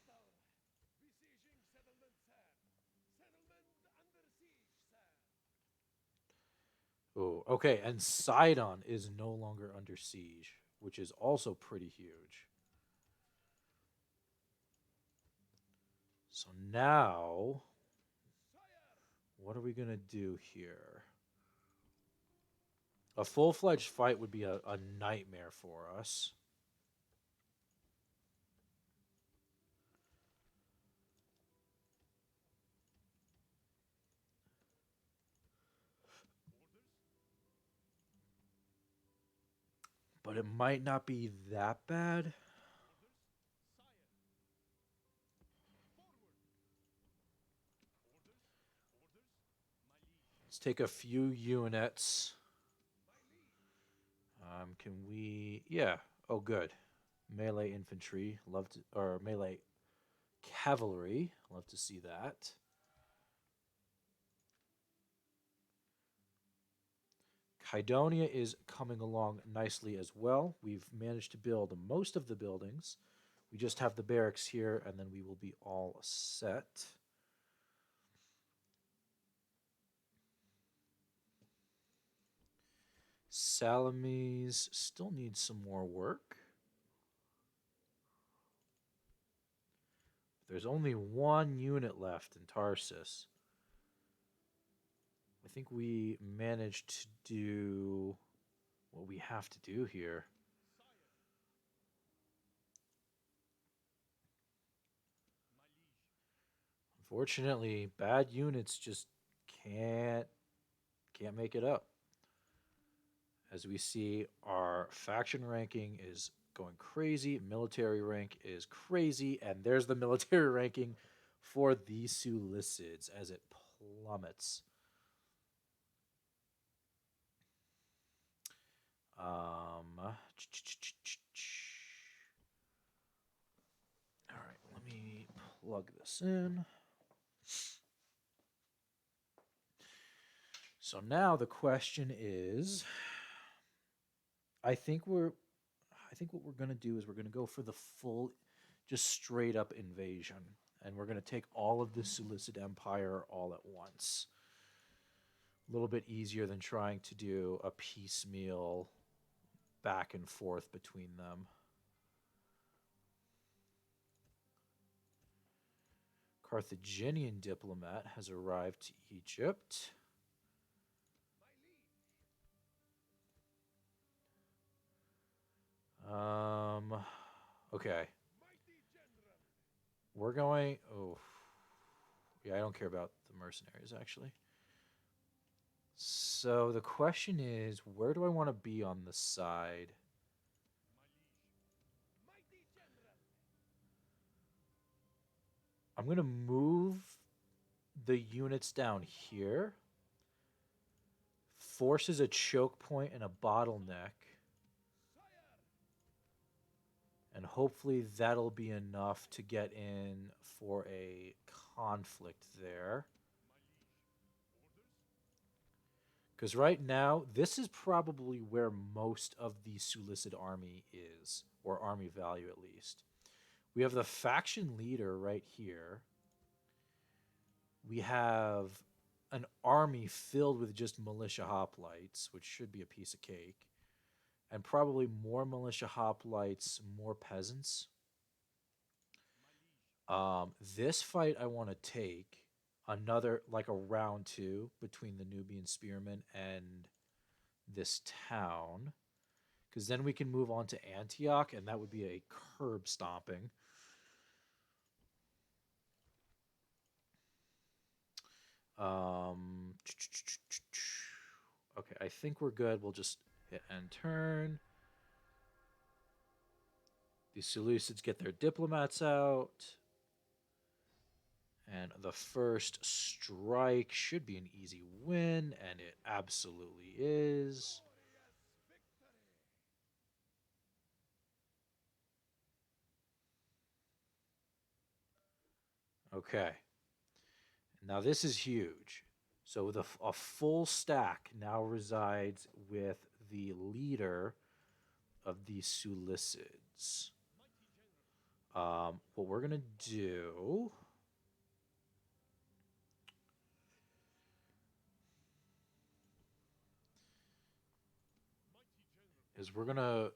Oh, okay, and Sidon is no longer under siege, which is also pretty huge. So now, what are we going to do here? A full-fledged fight would be a nightmare for us. But it might not be that bad. Let's take a few units. Can we? Yeah. Oh, good. Melee infantry. Love to, or melee cavalry. Love to see that. Kydonia is coming along nicely as well. We've managed to build most of the buildings. We just have the barracks here, and then we will be all set. Salamis still needs some more work. There's only one unit left in Tarsus. I think we managed to do what we have to do here. Unfortunately, bad units just can't make it up. As we see, our faction ranking is going crazy, military rank is crazy, and there's the military ranking for the Seleucids as it plummets. All right, let me plug this in. So now the question is, I think what we're going to do is we're going to go for the full, just straight up invasion. And we're going to take all of the Seleucid Empire all at once. A little bit easier than trying to do a piecemeal back and forth between them. Carthaginian diplomat has arrived to Egypt. Okay. We're going. Oh, yeah. I don't care about the mercenaries actually. So the question is, where do I want to be on the side? I'm going to move the units down here. Forces a choke point and a bottleneck. And hopefully that'll be enough to get in for a conflict there. Because right now, this is probably where most of the Seleucid army is, or army value at least. We have the faction leader right here. We have an army filled with just militia hoplites, which should be a piece of cake. And probably more militia hoplites, more peasants. This fight I want to take another, like a round two between the Nubian spearmen and this town. Because then we can move on to Antioch, and that would be a curb stomping. Okay, I think we're good. We'll just hit end turn. The Seleucids get their diplomats out. And the first strike should be an easy win, and it absolutely is. Okay. Now this is huge. So a full stack now resides with the leader of the Seleucids. What we're going to do is we're going to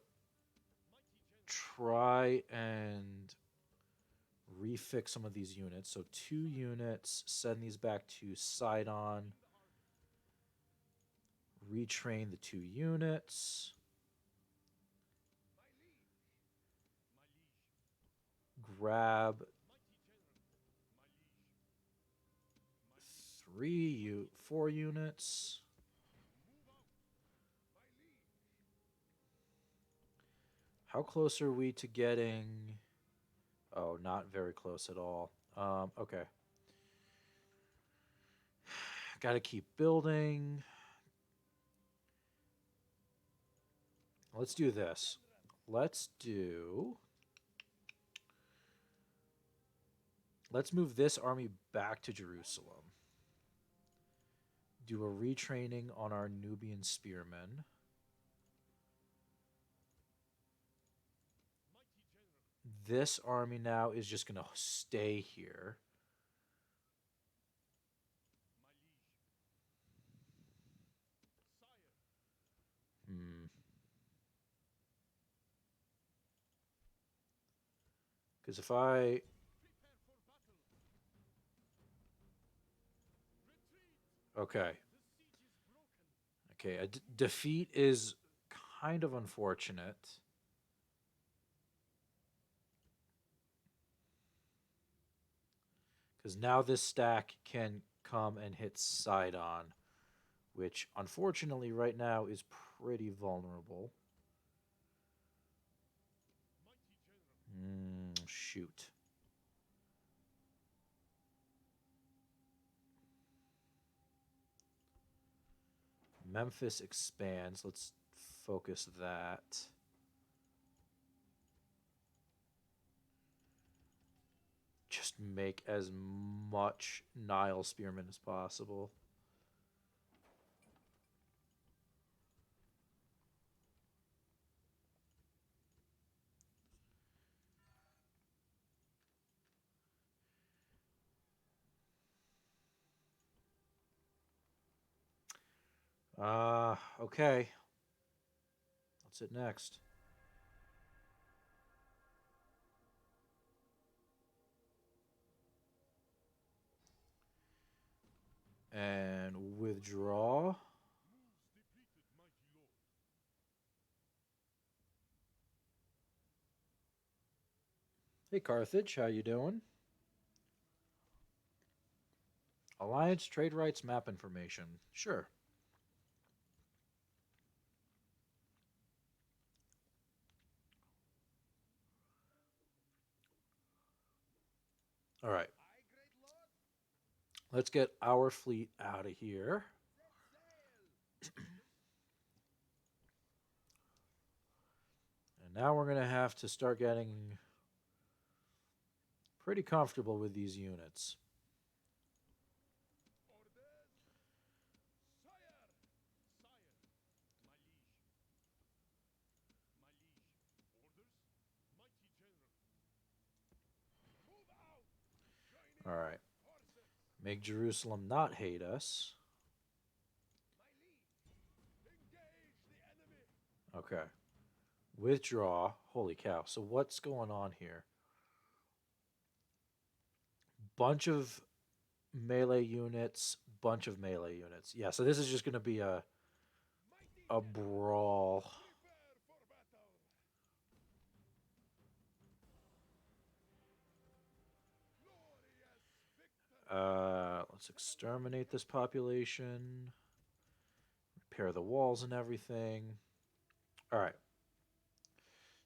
try and refix some of these units. So 2 units, send these back to Sidon. Retrain the 2 units. Grab 4 units. How close are we to getting... Oh, not very close at all. Okay. Got to keep building. Let's do this. Let's move this army back to Jerusalem. Do a retraining on our Nubian spearmen. This army now is just going to stay here. Because if I... Okay. Okay, a defeat is kind of unfortunate. Because now this stack can come and hit Sidon, which unfortunately right now is pretty vulnerable. Shoot. Memphis expands. Let's focus that. Just make as much Nile spearmen as possible. Okay. What's it next? And withdraw. Hey Carthage, how you doing? Alliance trade rights map information. Sure. All right. Let's get our fleet out of here. And now we're going to have to start getting pretty comfortable with these units. All right. Make Jerusalem not hate us. Okay. Withdraw. Holy cow. So what's going on here? Bunch of melee units, bunch of melee units. Yeah, so this is just going to be a brawl. Let's exterminate this population. Repair the walls and everything. All right.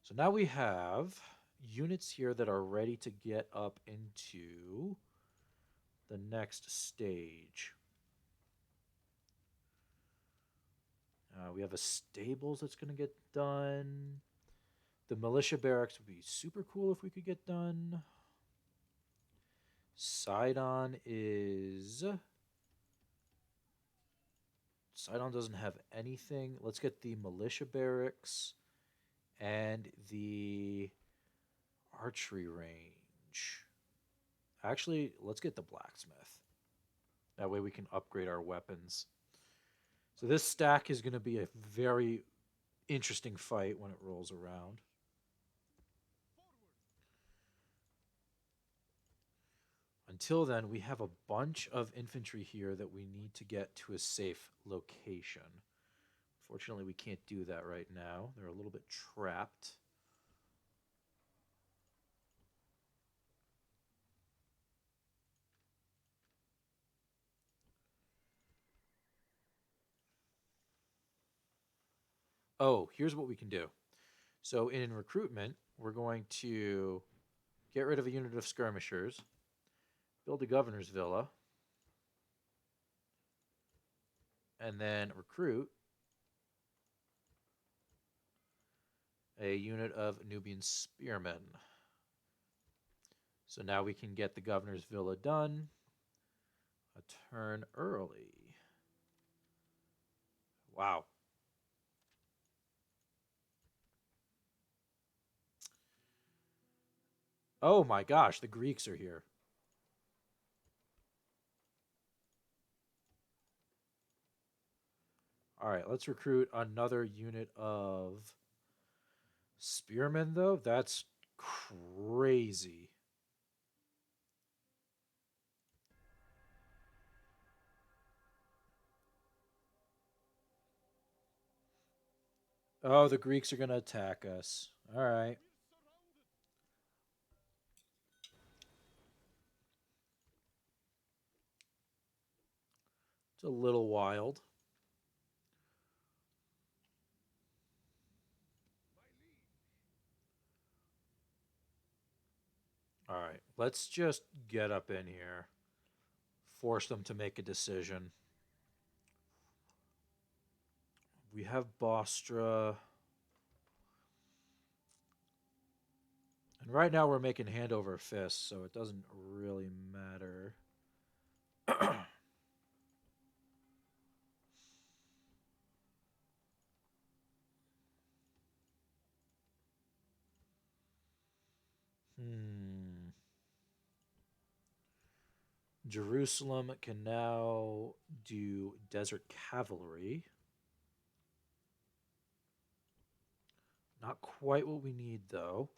So now we have units here that are ready to get up into the next stage. We have a stables that's going to get done. The militia barracks would be super cool if we could get done. Sidon doesn't have anything. Let's get the militia barracks and the archery range. Actually, let's get the blacksmith. That way we can upgrade our weapons. So this stack is going to be a very interesting fight when it rolls around. Until then, we have a bunch of infantry here that we need to get to a safe location. Fortunately, we can't do that right now. They're a little bit trapped. Oh, here's what we can do. So in recruitment, we're going to get rid of a unit of skirmishers, build a governor's villa, and then recruit a unit of Nubian spearmen. So now we can get the governor's villa done a turn early. Wow. Oh my gosh, the Greeks are here. All right, let's recruit another unit of spearmen, though. That's crazy. Oh, the Greeks are going to attack us. All right. It's a little wild. All right, let's just get up in here. Force them to make a decision. We have Bostra. And right now we're making hand over fist, so it doesn't really matter. Hmm. Jerusalem can now do desert cavalry. Not quite what we need, though.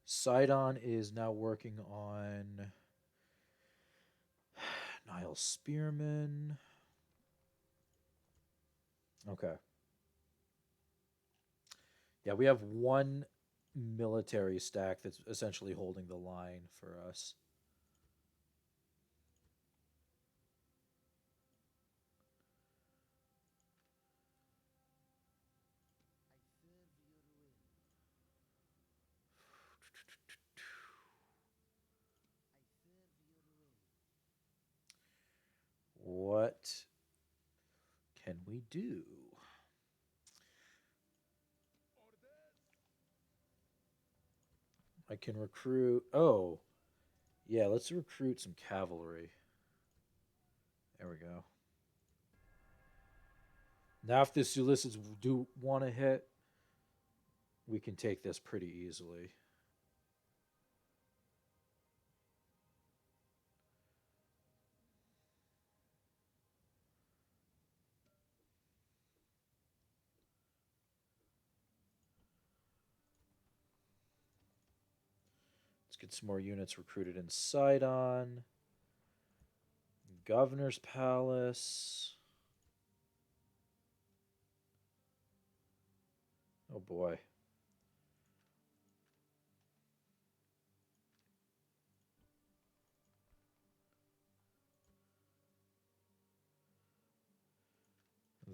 Sidon is now working on Nile Spearman. Okay. Yeah, we have one military stack that's essentially holding the line for us. What can we do? I can recruit. Oh, yeah, let's recruit some cavalry. There we go. Now, if this Ulysses do want to hit, we can take this pretty easily. Let's get some more units recruited in Sidon. Governor's Palace. Oh boy.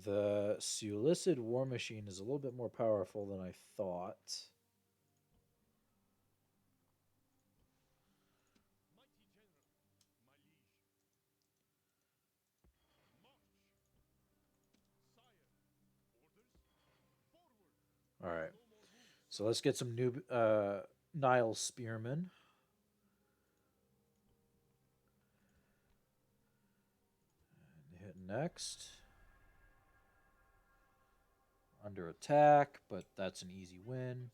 The Seleucid war machine is a little bit more powerful than I thought. All right. So let's get some new Nile spearmen. And hit next. Under attack, but that's an easy win.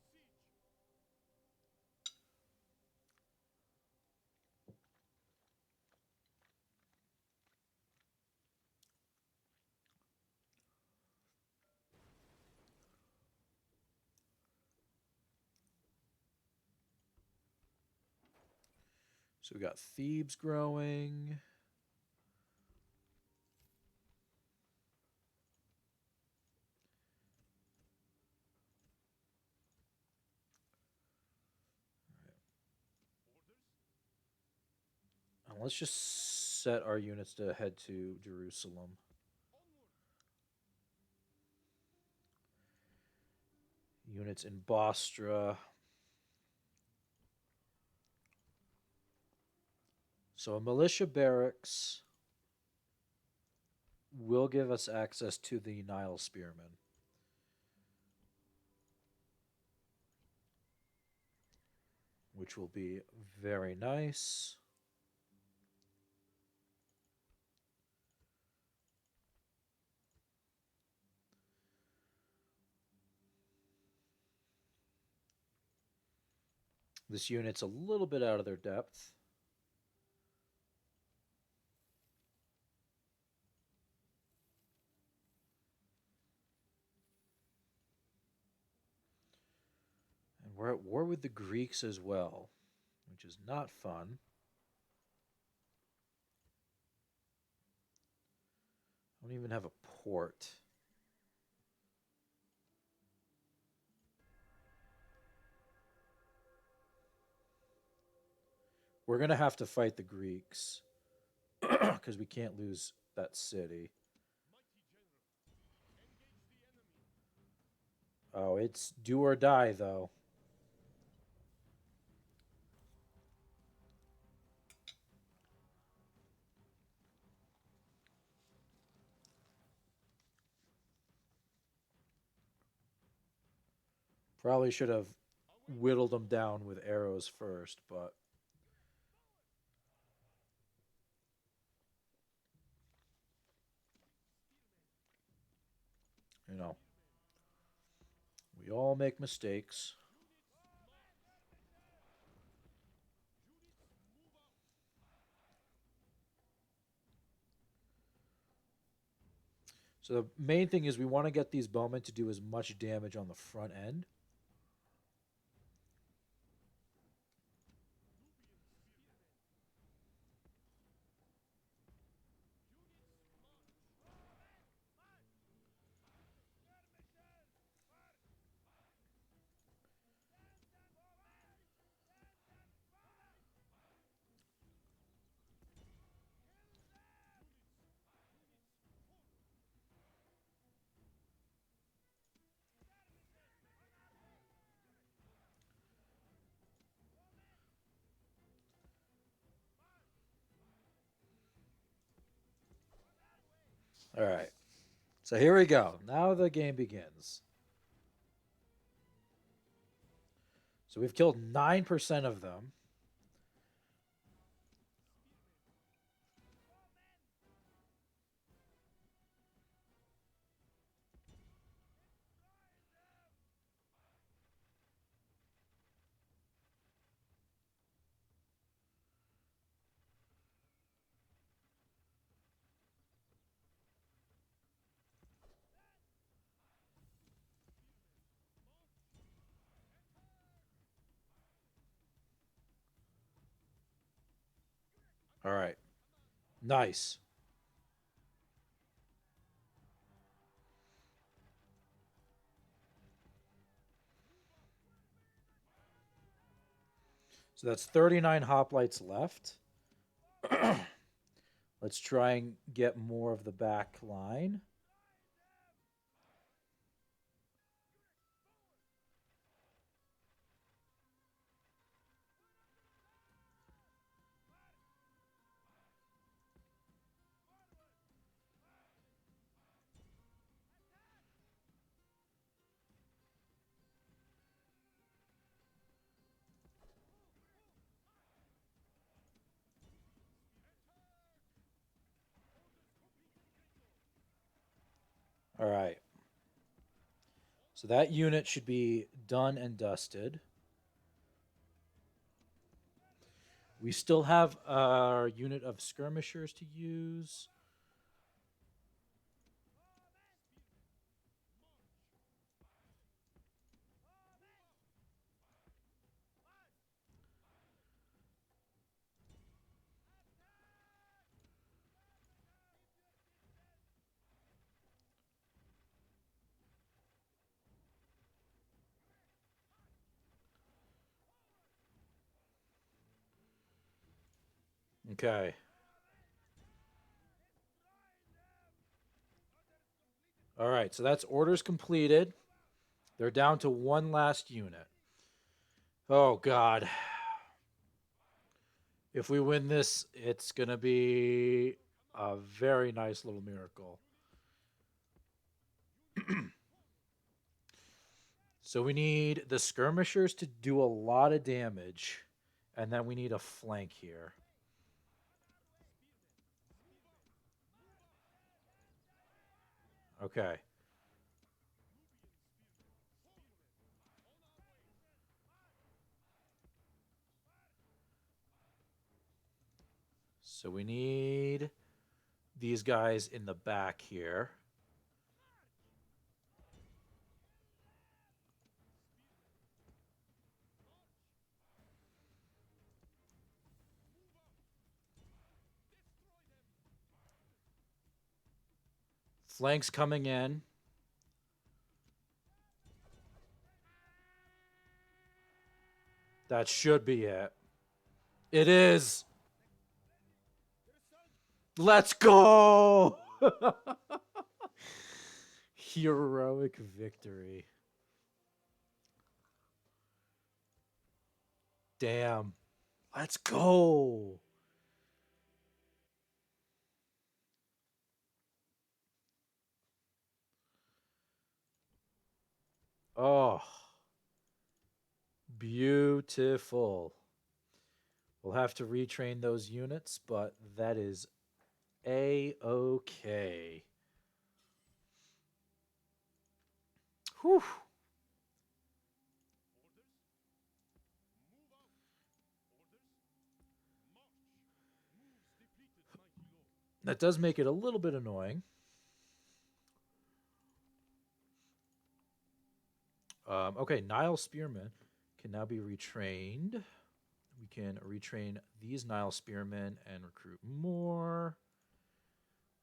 So we got Thebes growing. And let's just set our units to head to Jerusalem. Units in Bostra. So a militia barracks will give us access to the Nile spearmen. Which will be very nice. This unit's a little bit out of their depth. And we're at war with the Greeks as well, which is not fun. I don't even have a port. We're going to have to fight the Greeks because we can't lose that city. Oh, it's do or die, though. Probably should have whittled them down with arrows first, but you know, we all make mistakes. So the main thing is we want to get these bowmen to do as much damage on the front end. All right. So here we go. Now the game begins. So we've killed 9% of them. All right. Nice. So that's 39 hoplites left. Let's try and get more of the back line. All right. So that unit should be done and dusted. We still have our unit of skirmishers to use. Okay. All right. So that's orders completed. They're down to one last unit. Oh, God. If we win this, it's going to be a very nice little miracle. So we need the skirmishers to do a lot of damage, and then we need a flank here. Okay. So we need these guys in the back here. Flanks coming in. That should be it. It is. Let's go! Heroic victory. Damn. Let's go. Oh, beautiful. We'll have to retrain those units, but that is a-okay. Whew. That does make it a little bit annoying. Okay, Nile Spearmen can now be retrained. We can retrain these Nile Spearmen and recruit more.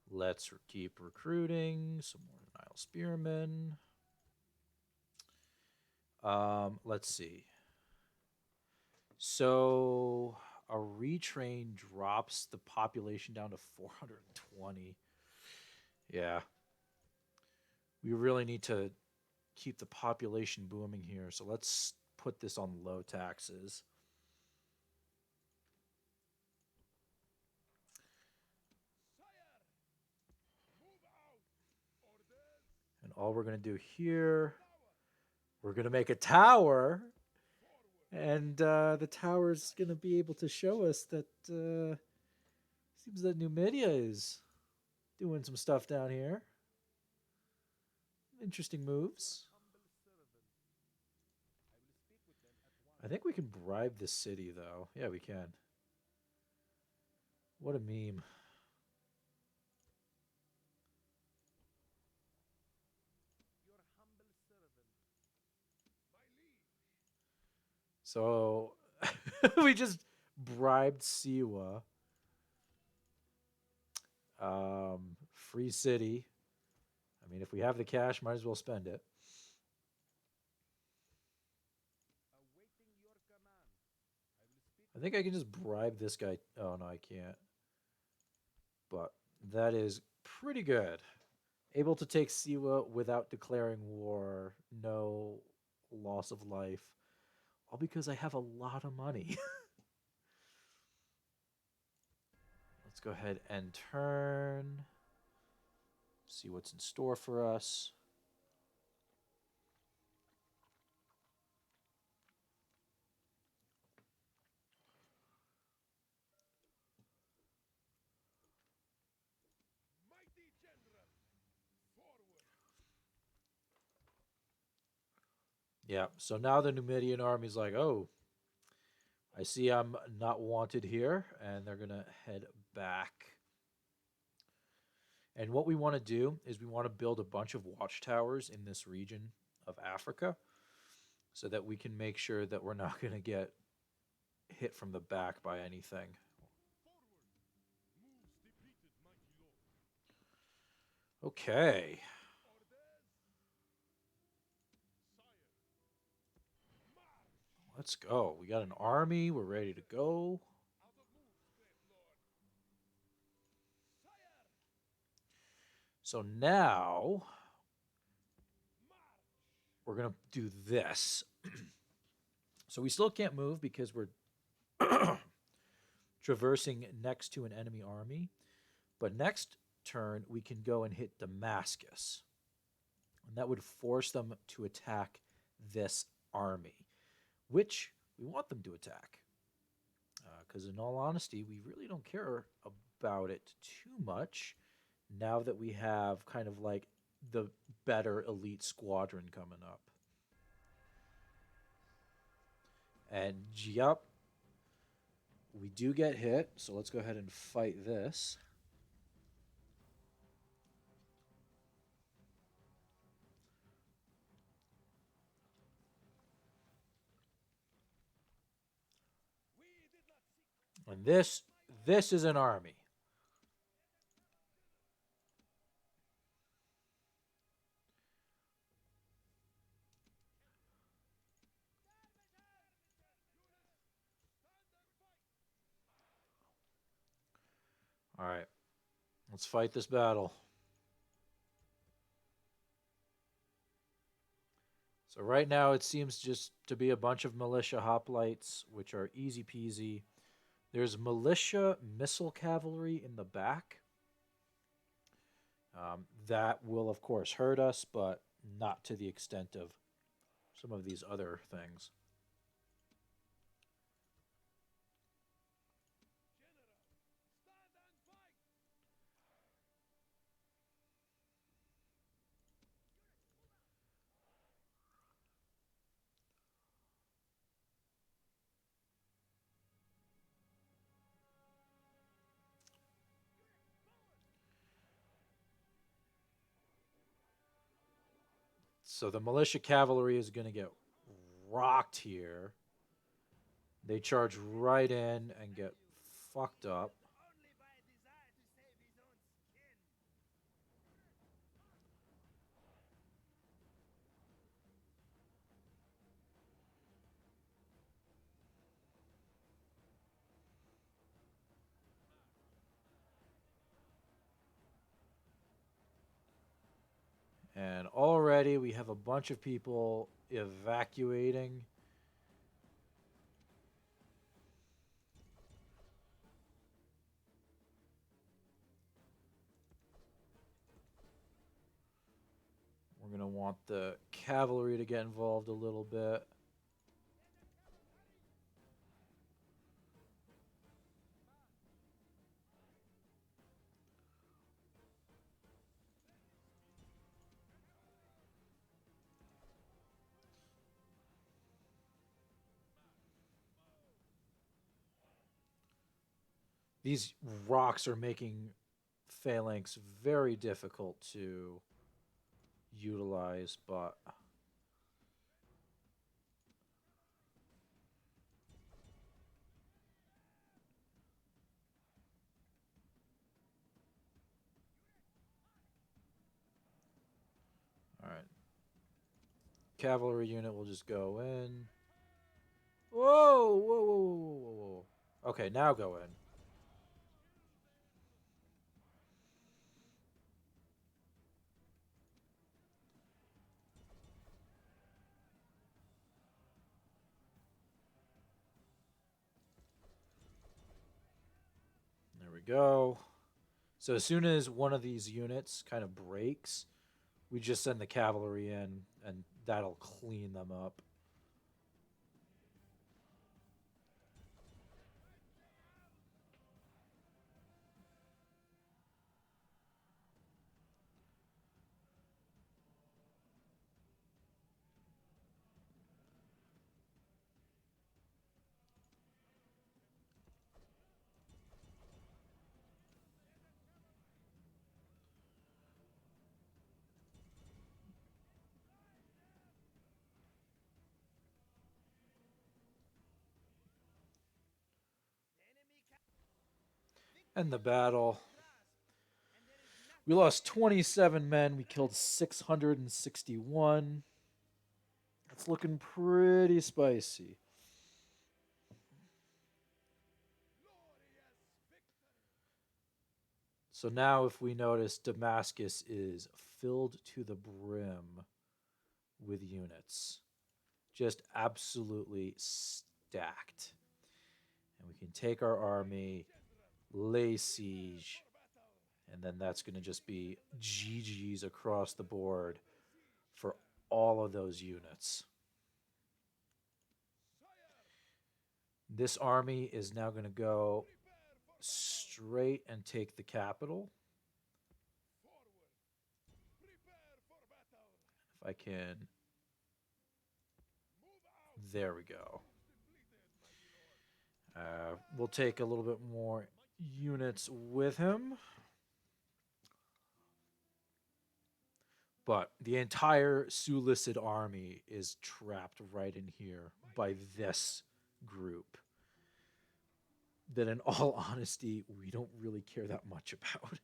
Let's keep recruiting some more Nile Spearmen. Let's see. So a retrain drops the population down to 420. Yeah. We really need to keep the population booming here. So let's put this on low taxes. And all we're going to do here, we're going to make a tower. And the tower's going to be able to show us that seems that Numidia is doing some stuff down here. Interesting moves. I think we can bribe the city, though. Yeah, we can. What a meme. So we just bribed Siwa. Free city. I mean, if we have the cash, might as well spend it. I think I can just bribe this guy. Oh, no, I can't. But that is pretty good. Able to take Siwa without declaring war. No loss of life. All because I have a lot of money. Let's go ahead and turn. See what's in store for us. Yeah, so now the Numidian army's like, oh, I see I'm not wanted here, and they're going to head back. And what we want to do is we want to build a bunch of watchtowers in this region of Africa so that we can make sure that we're not going to get hit from the back by anything. Okay. Let's go. We got an army. We're ready to go. So now we're going to do this. So we still can't move because we're traversing next to an enemy army. But next turn, we can go and hit Damascus. And that would force them to attack this army, which we want them to attack. Because in all honesty, we really don't care about it too much now that we have kind of like the better elite squadron coming up. And yup, we do get hit, so let's go ahead and fight this. And this is an army. All right. Let's fight this battle. So right now it seems just to be a bunch of militia hoplites, which are easy peasy. There's militia missile cavalry in the back. That will, of course, hurt us, but not to the extent of some of these other things. So the militia cavalry is going to get rocked here. They charge right in and get fucked up. And already we have a bunch of people evacuating. We're going to want the cavalry to get involved a little bit. These rocks are making phalanx very difficult to utilize, but Cavalry unit will just go in. Whoa, whoa, whoa, whoa, whoa, whoa, whoa. Okay, now go in. There we go. So as soon as one of these units kind of breaks, we just send the cavalry in, and that'll clean them up. And the battle. We lost 27 men. We killed 661. It's looking pretty spicy. So now, if we notice, Damascus is filled to the brim with units. Just absolutely stacked. And we can take our army, lay siege, and then that's going to just be GG's across the board for all of those units. This army is now going to go straight and take the capital. If I can. There we go. We'll take a little bit more units with him. But the entire Sulicid army is trapped right in here by this group that, in all honesty, we don't really care that much about.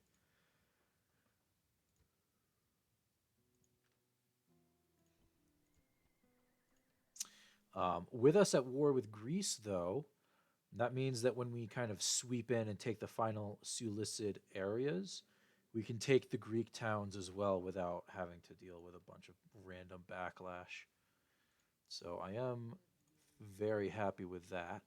With us at war with Greece, though, that means that when we kind of sweep in and take the final Sulicid areas, we can take the Greek towns as well without having to deal with a bunch of random backlash. So I am very happy with that.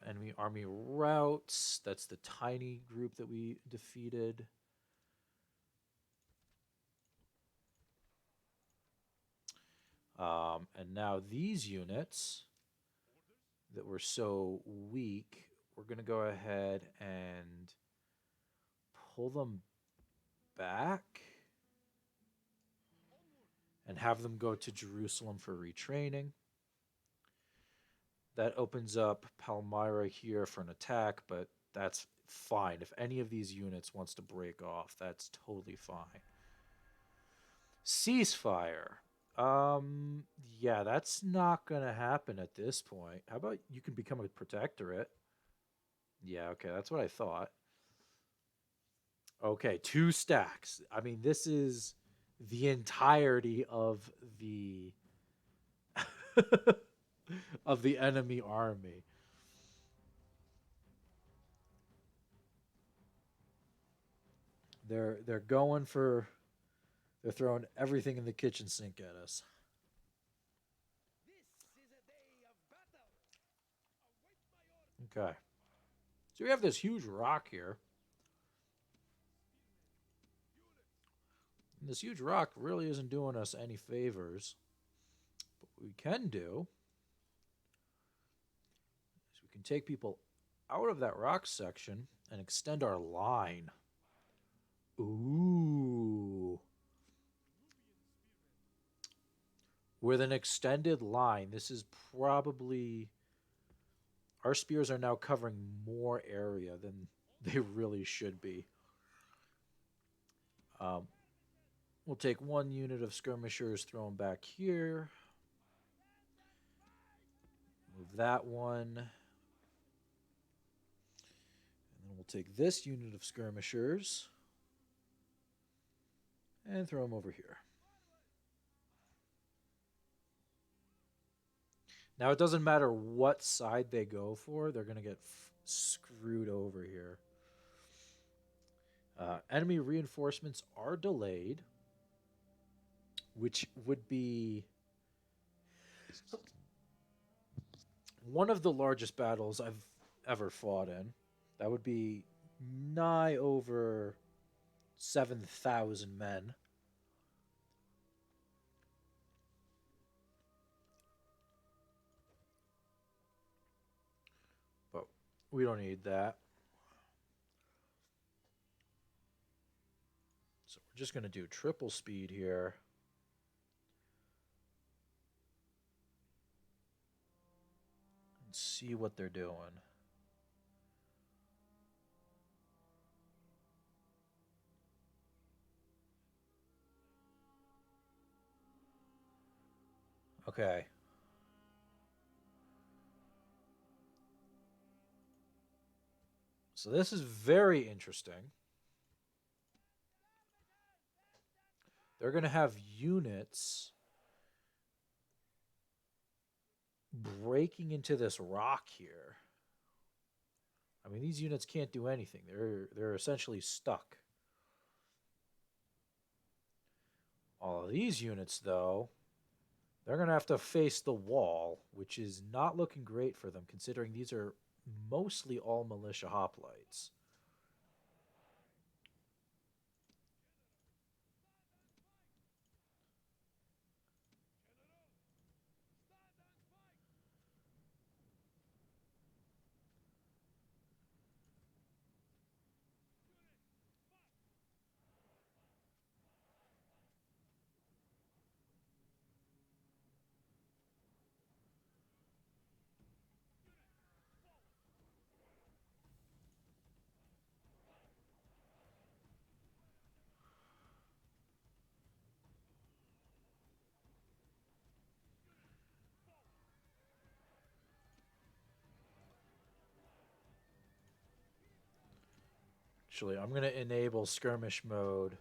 Enemy army routes. That's the tiny group that we defeated. And now these units that were so weak, we're going to go ahead and pull them back and have them go to Jerusalem for retraining. That opens up Palmyra here for an attack, but that's fine. If any of these units wants to break off, that's totally fine. Ceasefire. Yeah, that's not gonna happen at this point. How about you can become a protectorate? Yeah, okay, that's what I thought. Okay, 2 stacks. I mean, this is the entirety of the of the enemy army. They're going for they're throwing everything in the kitchen sink at us. Okay. So we have this huge rock here. And this huge rock really isn't doing us any favors. But what we can do is we can take people out of that rock section and extend our line. Ooh. With an extended line, this is probably. Our spears are now covering more area than they really should be. Um, we'll take 1 unit of skirmishers, throw them back here. Move that one. And then we'll take this unit of skirmishers. And throw them over here. Now, it doesn't matter what side they go for, they're going to get screwed over here. Enemy reinforcements are delayed, which would be one of the largest battles I've ever fought in. That would be nigh over 7,000 men. But we don't need that. So we're just going to do triple speed here. And see what they're doing. Okay. So this is very interesting. They're going to have units breaking into this rock here. I mean, these units can't do anything. They're essentially stuck. All of these units, though, they're going to have to face the wall, which is not looking great for them, considering these are mostly all militia hoplites. Actually, I'm going to enable skirmish mode.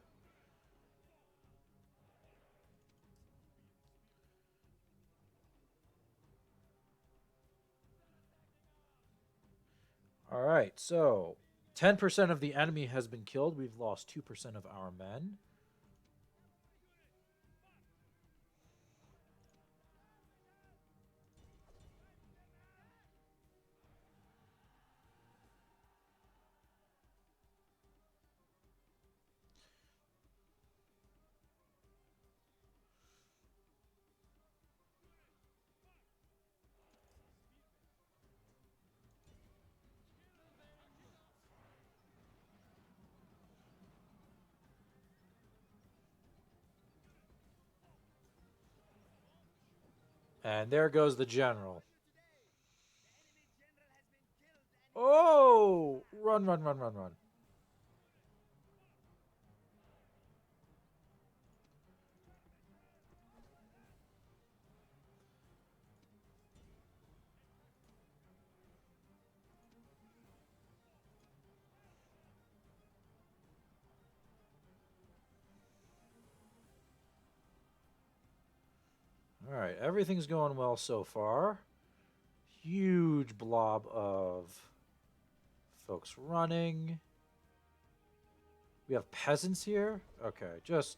All right, so 10% of the enemy has been killed. We've lost 2% of our men. And there goes the general. Oh! Run, run, run, run, run. All right, everything's going well so far. Huge blob of folks running. We have peasants here? Okay, just...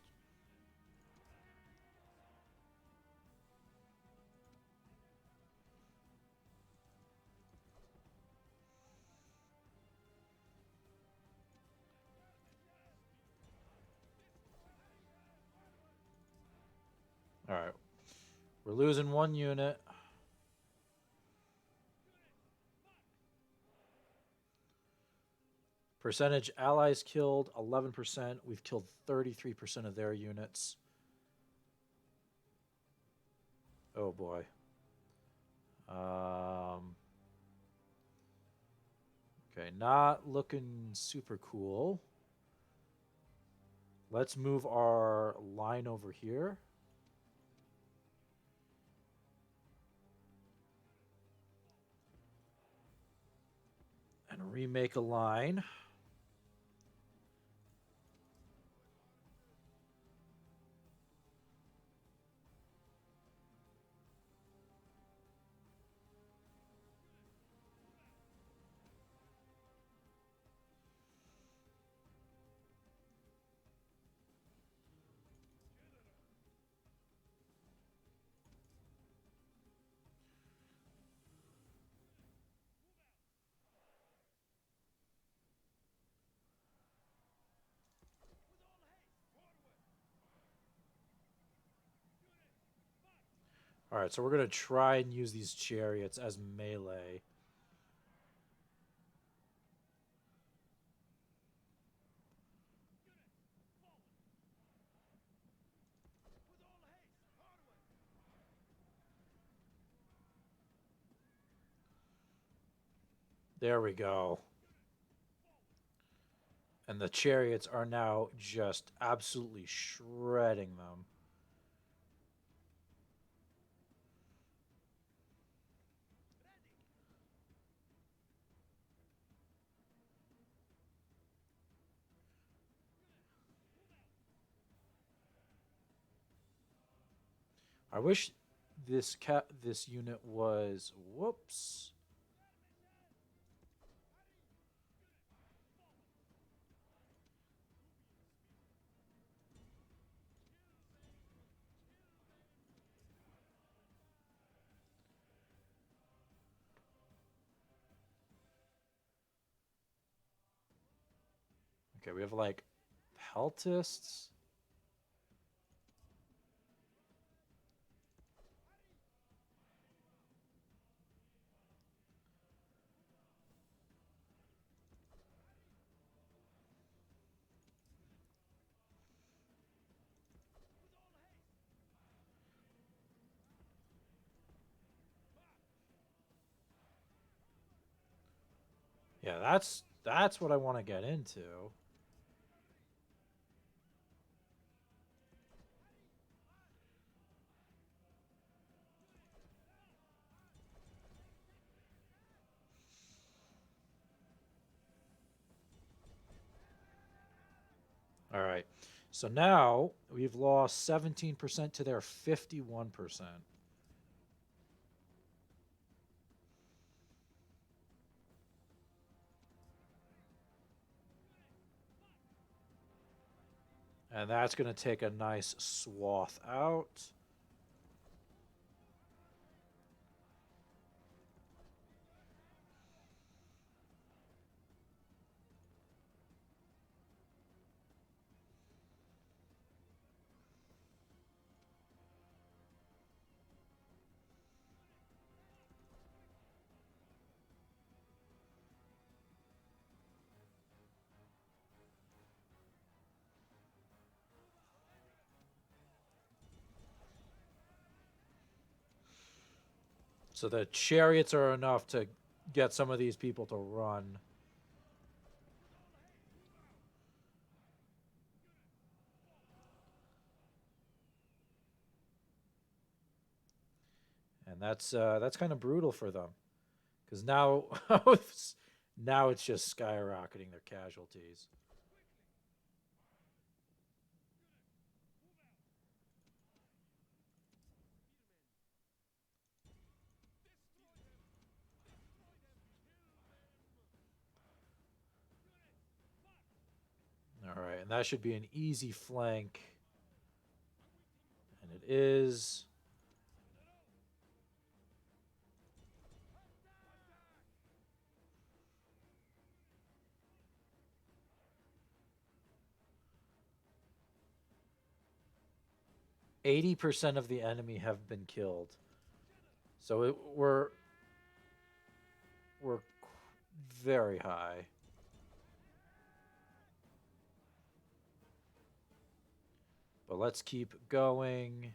All right. We're losing one unit. Percentage allies killed 11%. We've killed 33% of their units. Oh boy. Okay, not looking super cool. Let's move our line over here. And remake a line. All right, so we're going to try and use these chariots as melee. There we go. And the chariots are now just absolutely shredding them. I wish this unit was whoops. Okay, we have like peltists. Yeah, that's what I want to get into. All right. So now we've lost 17% to their 51%. And that's going to take a nice swath out. So the chariots are enough to get some of these people to run. And that's kind of brutal for them, because now now it's just skyrocketing their casualties. All right, and that should be an easy flank, and it is. 80% of the enemy have been killed. So we're very high. But let's keep going.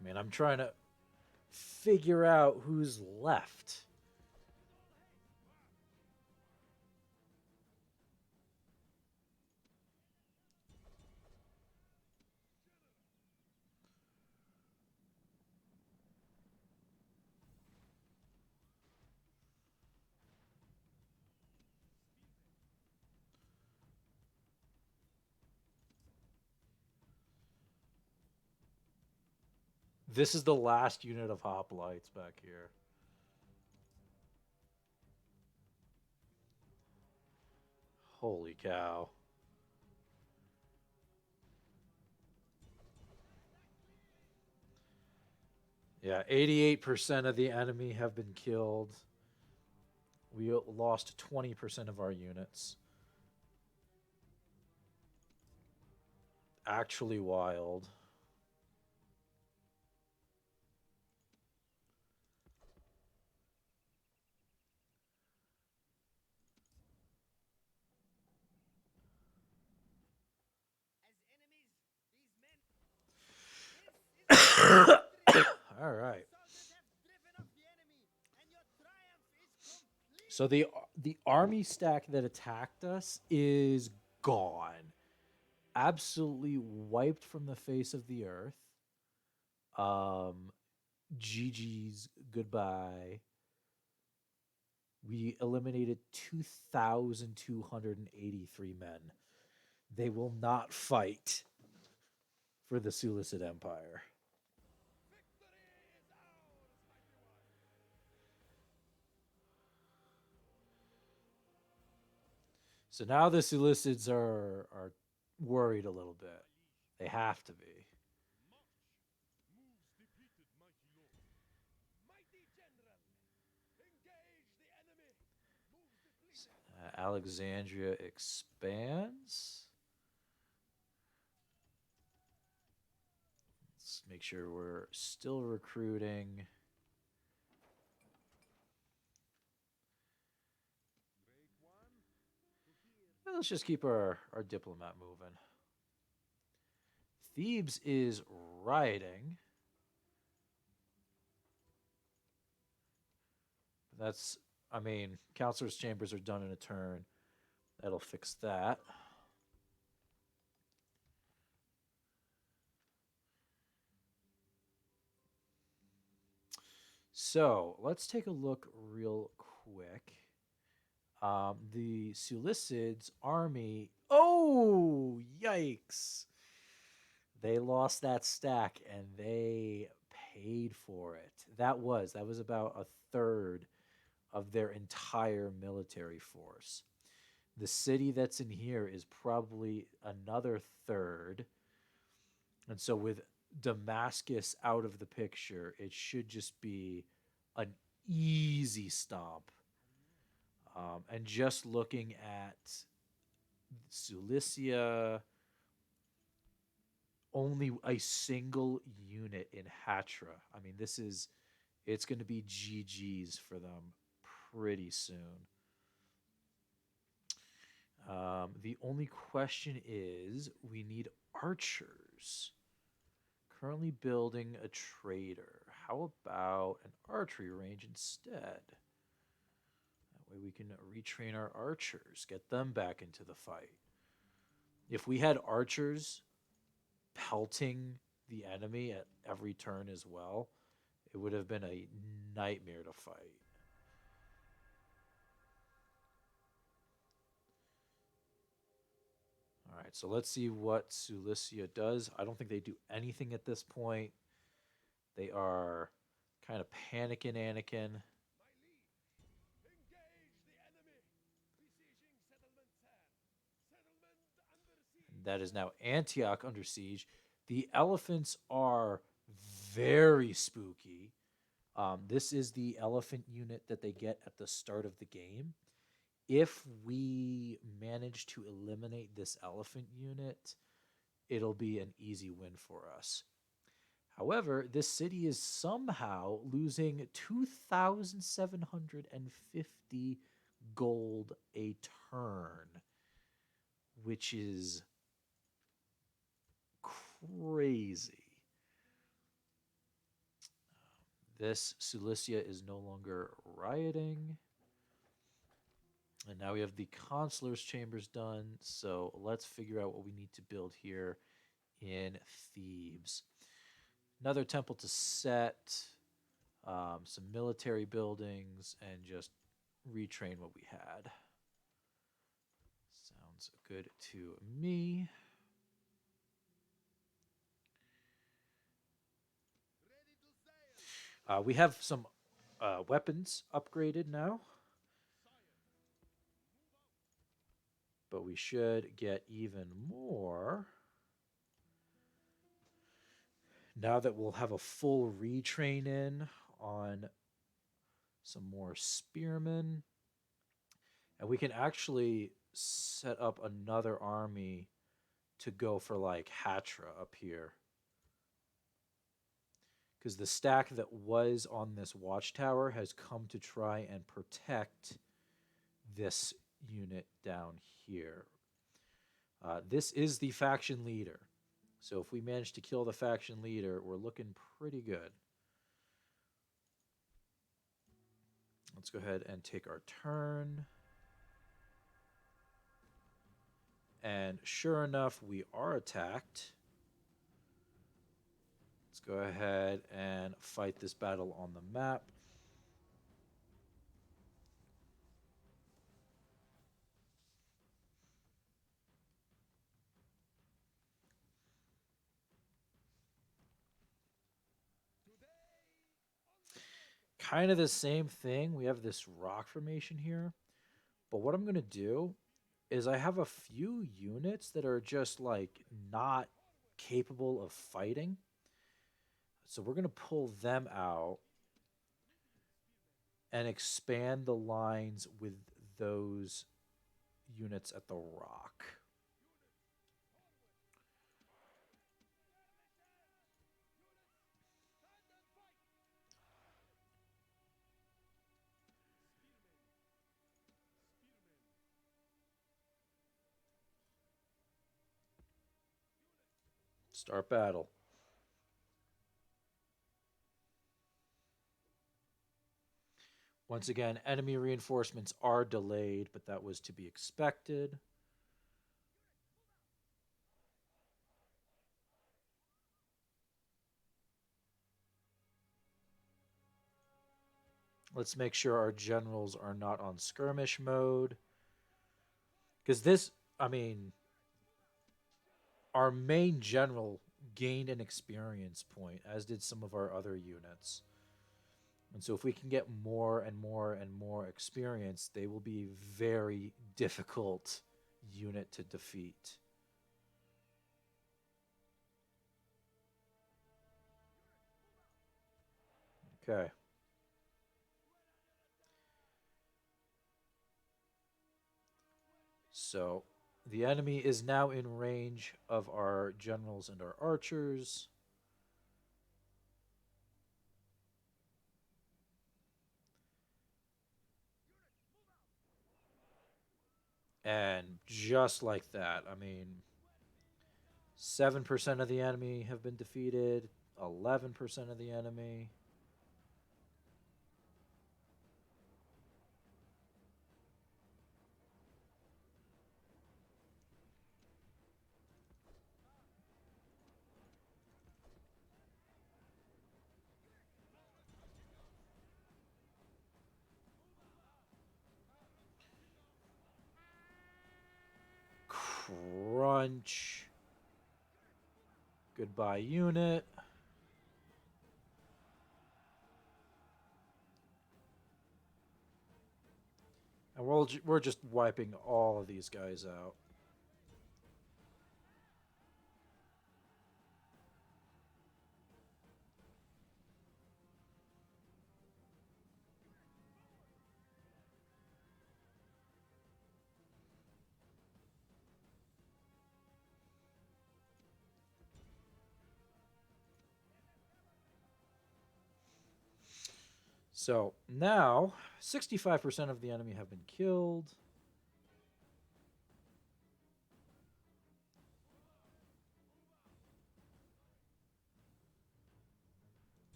I mean, I'm trying to figure out who's left. This is the last unit of hoplites back here. Holy cow. Yeah, 88% of the enemy have been killed. We lost 20% of our units. Actually wild. All right. So the army stack that attacked us is gone. Absolutely wiped from the face of the earth. Um GG's goodbye. We eliminated 2,283 men. They will not fight for the Seleucid Empire. So now the Seleucids are worried a little bit. They have to be. Alexandria expands. Let's make sure we're still recruiting. Let's just keep our diplomat moving. Thebes is rioting. That's, I mean, counselor's chambers are done in a turn. That'll fix that. So let's take a look real quick. The Seleucids army. Oh, yikes! They lost that stack and they paid for it. That was about a third of their entire military force. The city that's in here is probably another third. And so with Damascus out of the picture, it should just be an easy stomp. And just looking at Cilicia, only a single unit in Hatra. I mean, it's going to be GG's for them pretty soon. The only question is we need archers. Currently building a trader. How about an archery range instead? That way we can retrain our archers, get them back into the fight. If we had archers pelting the enemy at every turn as well, it would have been a nightmare to fight. All right, so let's see what Cilicia does. I don't think they do anything at this point. They are kind of panicking Anakin. That is now Antioch under siege. The elephants are very spooky. This is the elephant unit that they get at the start of the game. If we manage to eliminate this elephant unit, it'll be an easy win for us. However, this city is somehow losing 2,750 gold a turn, which is crazy. This Cilicia is no longer rioting. And now we have the consular's chambers done. So let's figure out what we need to build here in Thebes. Another temple to set, some military buildings, and just retrain what we had. Sounds good to me. We have some weapons upgraded now. But we should get even more Now that we'll have a full retrain in on some more spearmen, and we can actually set up another army to go for like Hatra up here. Because the stack that was on this watchtower has come to try and protect this unit down here. This is the faction leader. So if we manage to kill the faction leader, we're looking pretty good. Let's go ahead and take our turn. And sure enough, we are attacked. Let's go ahead and fight this battle on the map. Kind of the same thing. We have this rock formation here. But what I'm going to do is I have a few units that are just like not capable of fighting. So we're going to pull them out and expand the lines with those units at the rock. Start battle. Once again, enemy reinforcements are delayed, but that was to be expected. Let's make sure our generals are not on skirmish mode. Because this, I mean, our main general gained an experience point, as did some of our other units. And so if we can get more and more and more experience, they will be a very difficult unit to defeat. Okay. So the enemy is now in range of our generals and our archers. And just like that, I mean, 7% of the enemy have been defeated, 11% of the enemy. Crunch. Goodbye, unit. And we're just wiping all of these guys out. So now 65% of the enemy have been killed.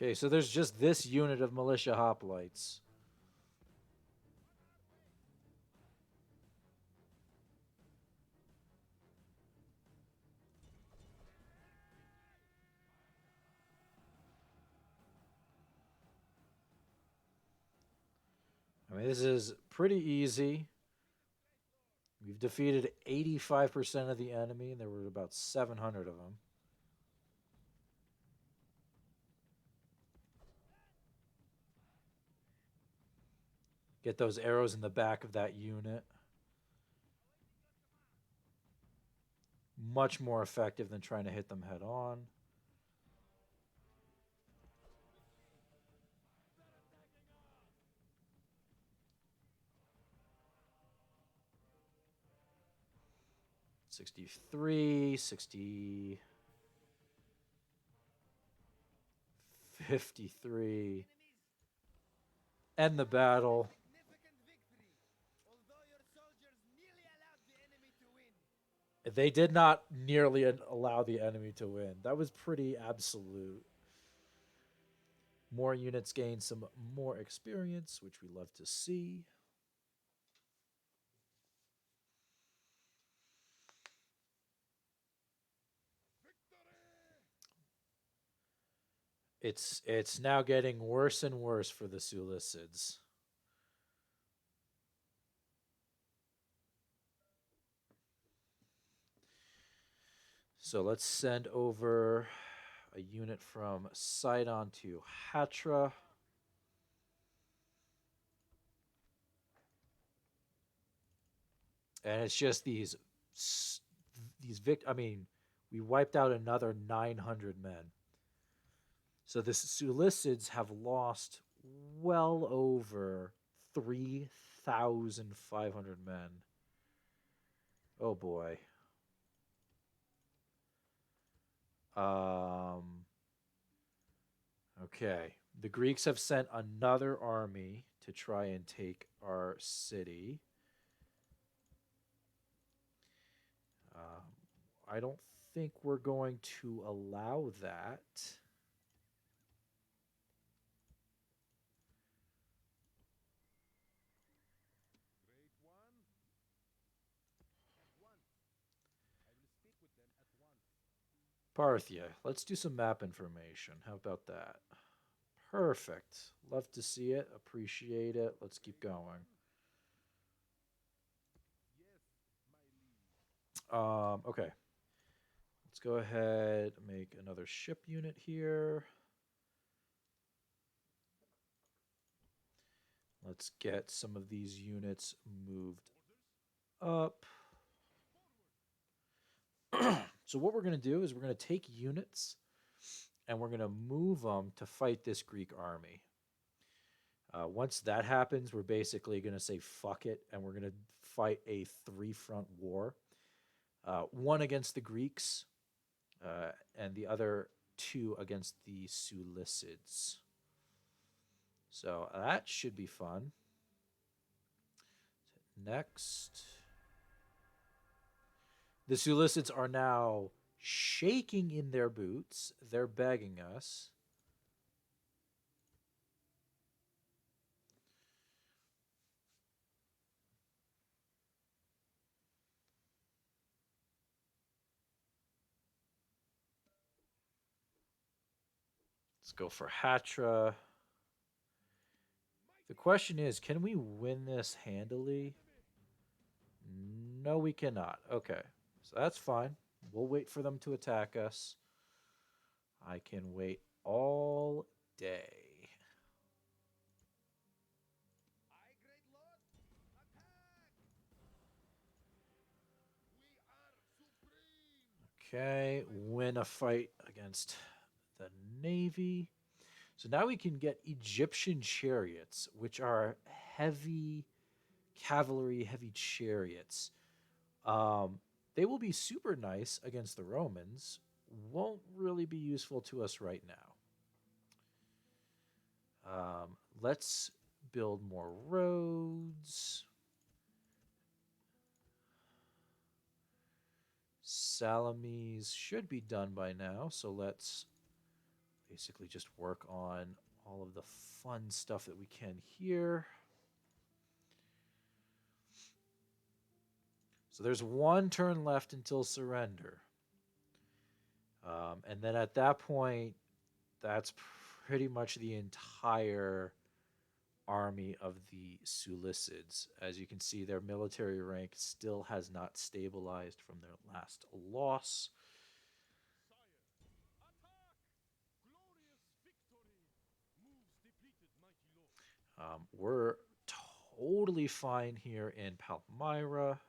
Okay, so there's just this unit of militia hoplites. I mean, this is pretty easy. We've defeated 85% of the enemy, and there were about 700 of them. Get those arrows in the back of that unit. Much more effective than trying to hit them head on. $63, 60, 53. End the battle. They did not nearly allow the enemy to win. That was pretty absolute. More units gain some more experience, which we love to see. It's now getting worse and worse for the Seleucids. So let's send over a unit from Sidon to Hatra. And it's just these I mean, we wiped out another 900 men. So the Seleucids have lost well over 3,500 men. Oh boy. Okay. The Greeks have sent another army to try and take our city. I don't think we're going to allow that. Parthia. Let's do some map information. How about that? Perfect. Love to see it. Appreciate it. Let's keep going. Okay. Let's go ahead and make another ship unit here. Let's get some of these units moved up. So what we're going to do is we're going to take units and we're going to move them to fight this Greek army. Once that happens, we're basically going to say fuck it, and we're going to fight a three-front war. One against the Greeks, and the other two against the Seleucids. So that should be fun. Next. The Seleucids are now shaking in their boots. They're begging us. Let's go for Hatra. The question is, can we win this handily? No, we cannot. Okay, so that's fine. We'll wait for them to attack us. I can wait all day. Okay, win a fight against the Navy. So now we can get Egyptian chariots, which are heavy cavalry, heavy chariots. They will be super nice against the Romans. Won't really be useful to us right now. Let's build more roads. Salamis should be done by now, so let's basically just work on all of the fun stuff that we can here. So there's one turn left until surrender. And then at that point, that's pretty much the entire army of the Seleucids. As you can see, their military rank still has not stabilized from their last loss. We're totally fine here in Palmyra.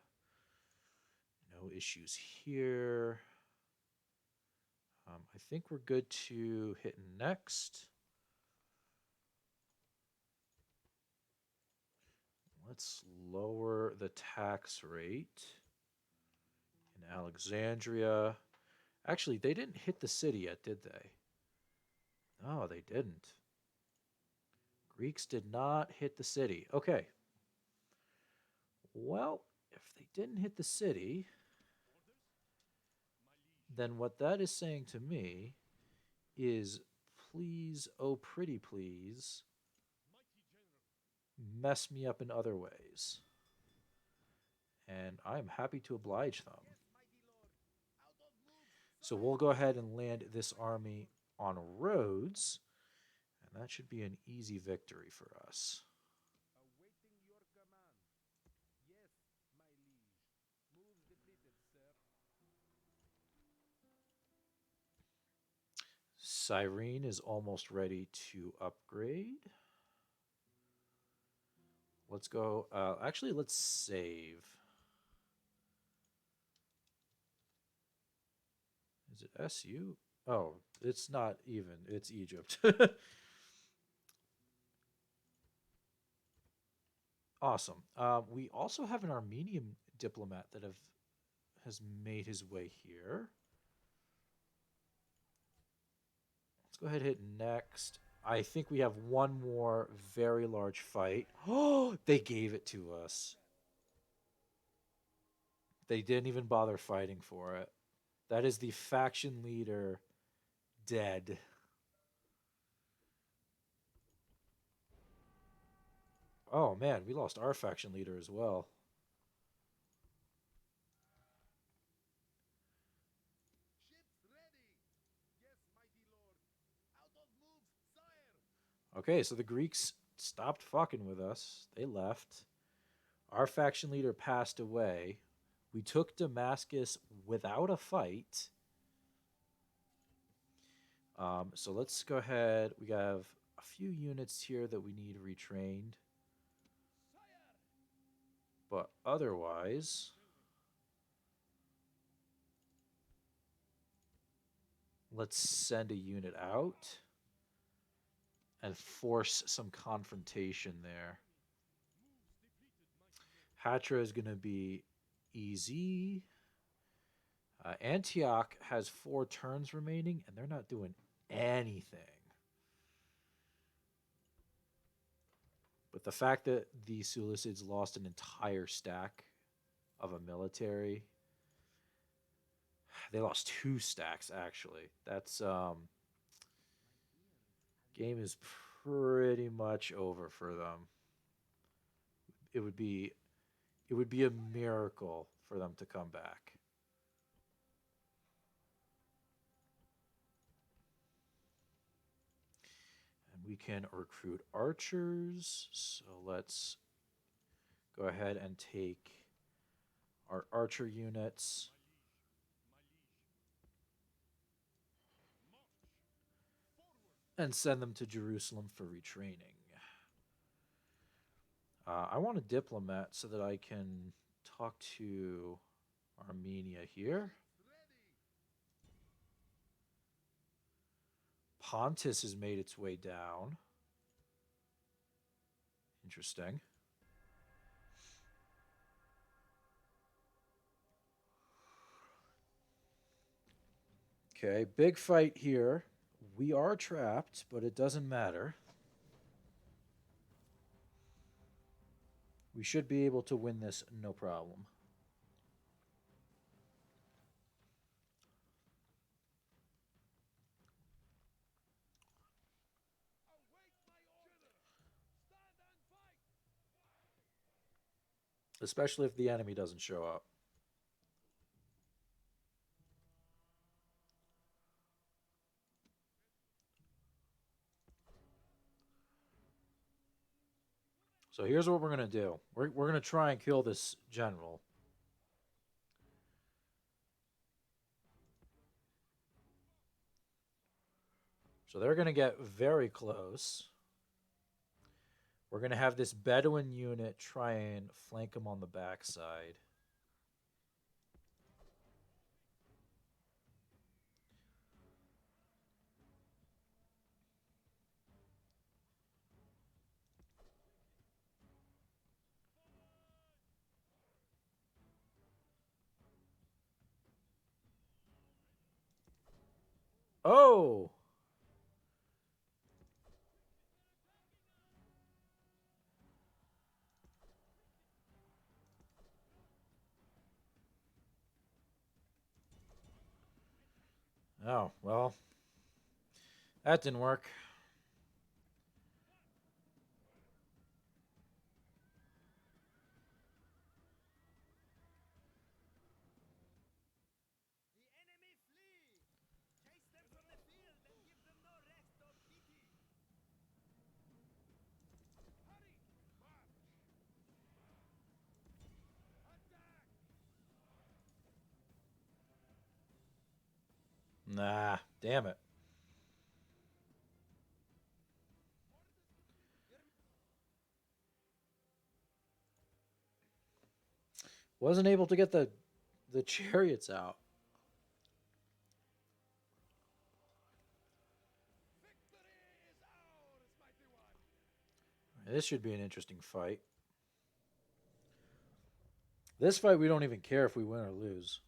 No issues here. I think we're good to hit next. Let's lower the tax rate in Alexandria. Actually, they didn't hit the city yet, did they? No, they didn't. Greeks did not hit the city. Okay. Well, if they didn't hit the city, then what that is saying to me is please, oh pretty please, mess me up in other ways. And I'm happy to oblige them. So we'll go ahead and land this army on Rhodes, and that should be an easy victory for us. Cyrene is almost ready to upgrade. Let's go. Actually, let's save. Is it SU? Oh, it's not even. It's Egypt. Awesome. We also have an Armenian diplomat that has made his way here. Let's go ahead and hit next. I think we have one more very large fight. Oh, they gave it to us. They didn't even bother fighting for it. That is the faction leader dead. Oh man, we lost our faction leader as well. Okay, so the Greeks stopped fucking with us. They left. Our faction leader passed away. We took Damascus without a fight. So let's go ahead. We have a few units here that we need retrained. But otherwise, let's send a unit out and force some confrontation there. Hatra is going to be easy. Antioch has 4 turns remaining, and they're not doing anything. But the fact that the Seleucids lost an entire stack of a military, they lost 2 stacks actually. That's game is pretty much over for them. It would be a miracle for them to come back. And we can recruit archers. So let's go ahead and take our archer units. And send them to Jerusalem for retraining. I want a diplomat so that I can talk to Armenia here. Pontus has made its way down. Interesting. Okay, big fight here. We are trapped, but it doesn't matter. We should be able to win this no problem. Especially if the enemy doesn't show up. So here's what we're gonna do. We're gonna try and kill this general. So they're gonna get very close. We're gonna have this Bedouin unit try and flank him on the backside. Oh! Oh, well. That didn't work. Nah, damn it. Wasn't able to get the chariots out. This should be an interesting fight. This fight, we don't even care if we win or lose.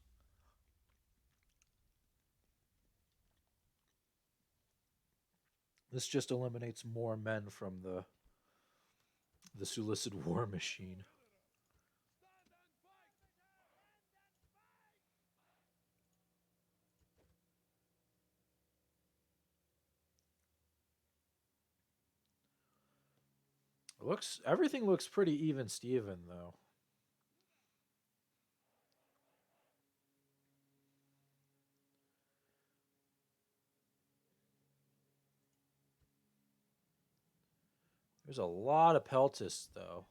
This just eliminates more men from the Seleucid war machine. Everything looks pretty even Steven though. There's a lot of peltists though.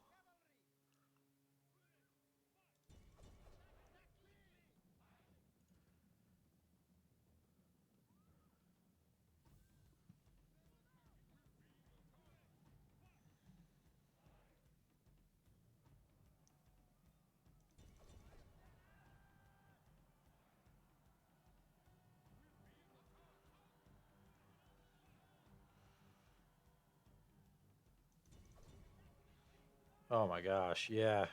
Oh my gosh, yeah.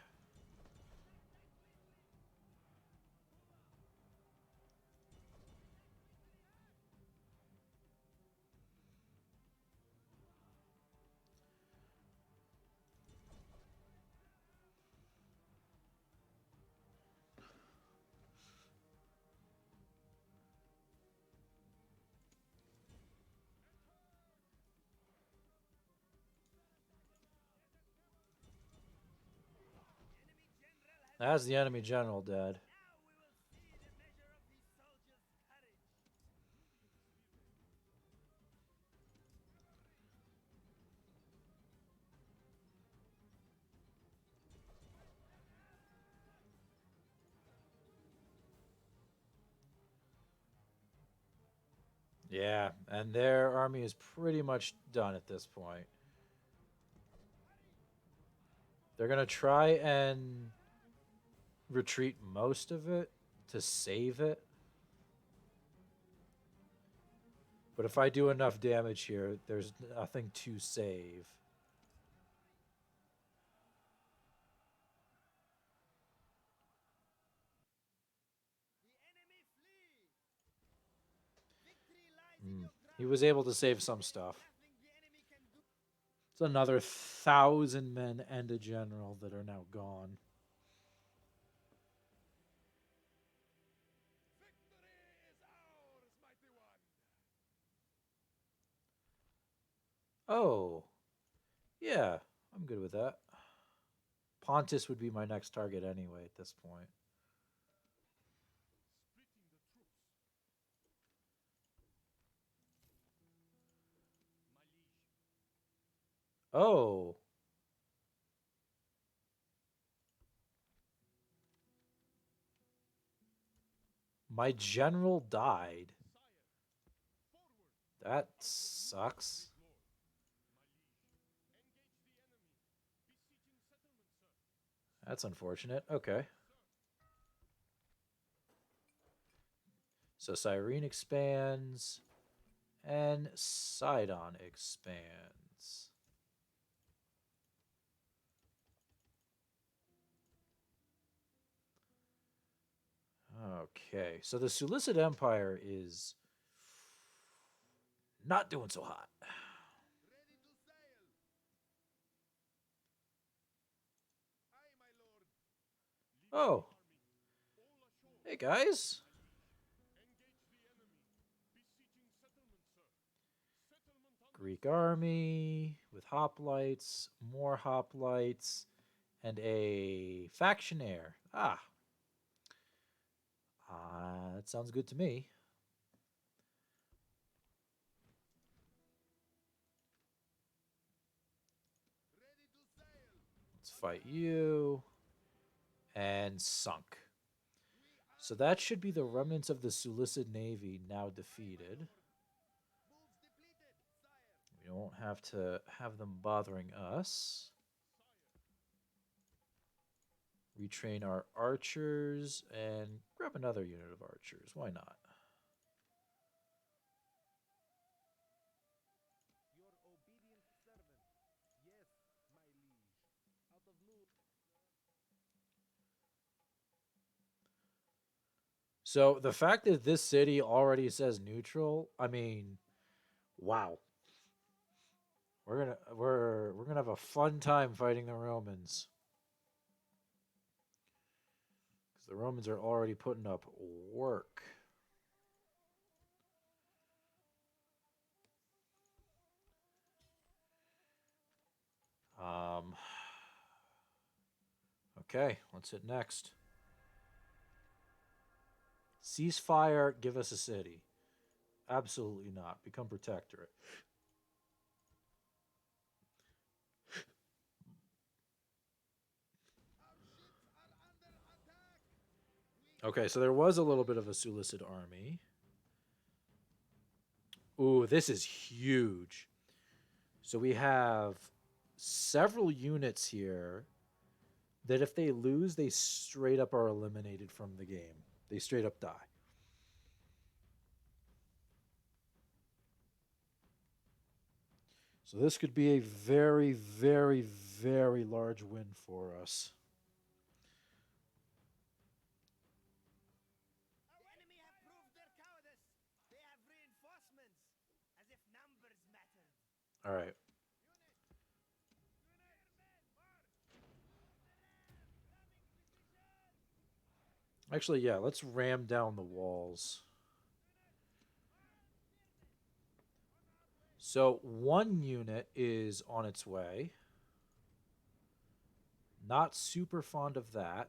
That's the enemy general dead. Yeah, and their army is pretty much done at this point. They're going to try and retreat most of it to save it. But if I do enough damage here, there's nothing to save. He was able to save some stuff. It's another 1,000 men and a general that are now gone. Oh, yeah, I'm good with that. Pontus would be my next target anyway at this point. Oh, My general died. That sucks. That's unfortunate. Okay. So Cyrene expands and Sidon expands. Okay. So the Seleucid Empire is not doing so hot. Oh. Hey guys. Greek army with hoplites, more hoplites, and a factionaire. That sounds good to me. Let's fight you. And sunk. So that should be the remnants of the Seleucid navy now defeated. We don't have to have them bothering us. Retrain our archers and grab another unit of archers. Why not? Your obedient servant. Yes, my liege. Out of mood. So the fact that this city already says neutral, I mean, wow. We're gonna have a fun time fighting the Romans. Because the Romans are already putting up work. Um, okay, what's it next? Ceasefire, give us a city. Absolutely not. Become protectorate. Okay, so there was a little bit of a Seleucid army. Ooh, this is huge. So we have several units here that if they lose, they straight up are eliminated from the game. They straight up die. So this could be a very, very, very large win for us. The enemy have proved their cowardice. They have reinforcements, as if numbers mattered. All right. Actually, yeah, let's ram down the walls. So one unit is on its way. Not super fond of that.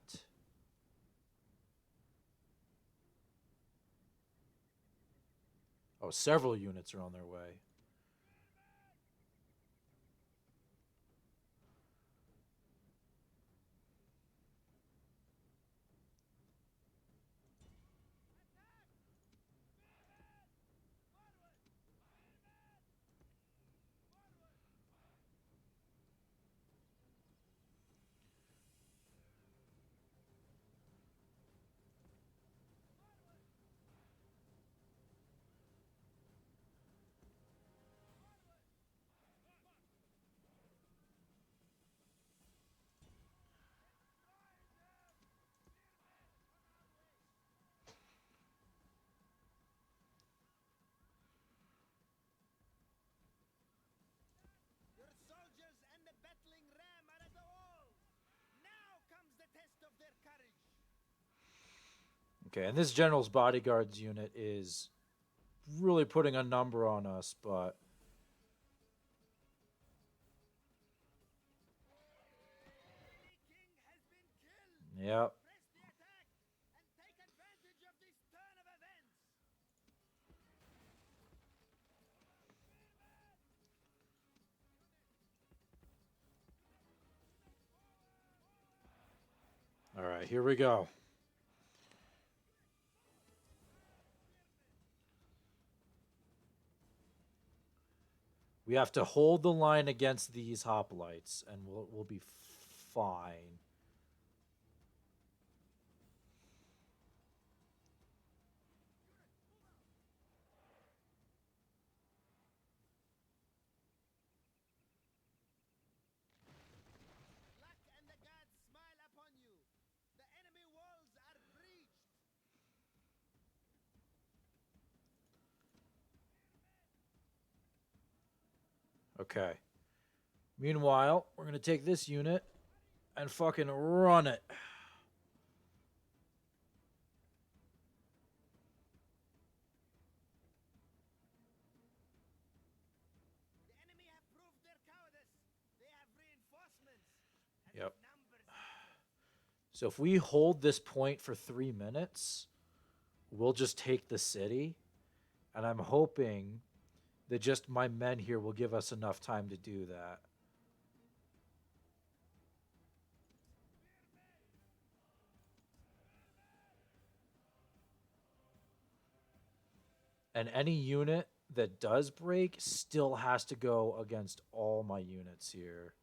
Oh, several units are on their way. Your soldiers and the battling ram are at the walls. Now comes the test of their courage. Okay, and this general's bodyguards unit is really putting a number on us, but The enemy king has been killed. yep. Press the attack and take advantage of this turn of events. All right, here we go. We have to hold the line against these hoplites, and we'll be fine. Luck and the gods smile upon you. The enemy walls are breached. Okay. Meanwhile, we're going to take this unit and fucking run it. The enemy have proved their cowardice. They have reinforcements. And Yep. numbers. So if we hold this point for 3 minutes, we'll just take the city. And I'm hoping that just my men here will give us enough time to do that. And any unit that does break still has to go against all my units here.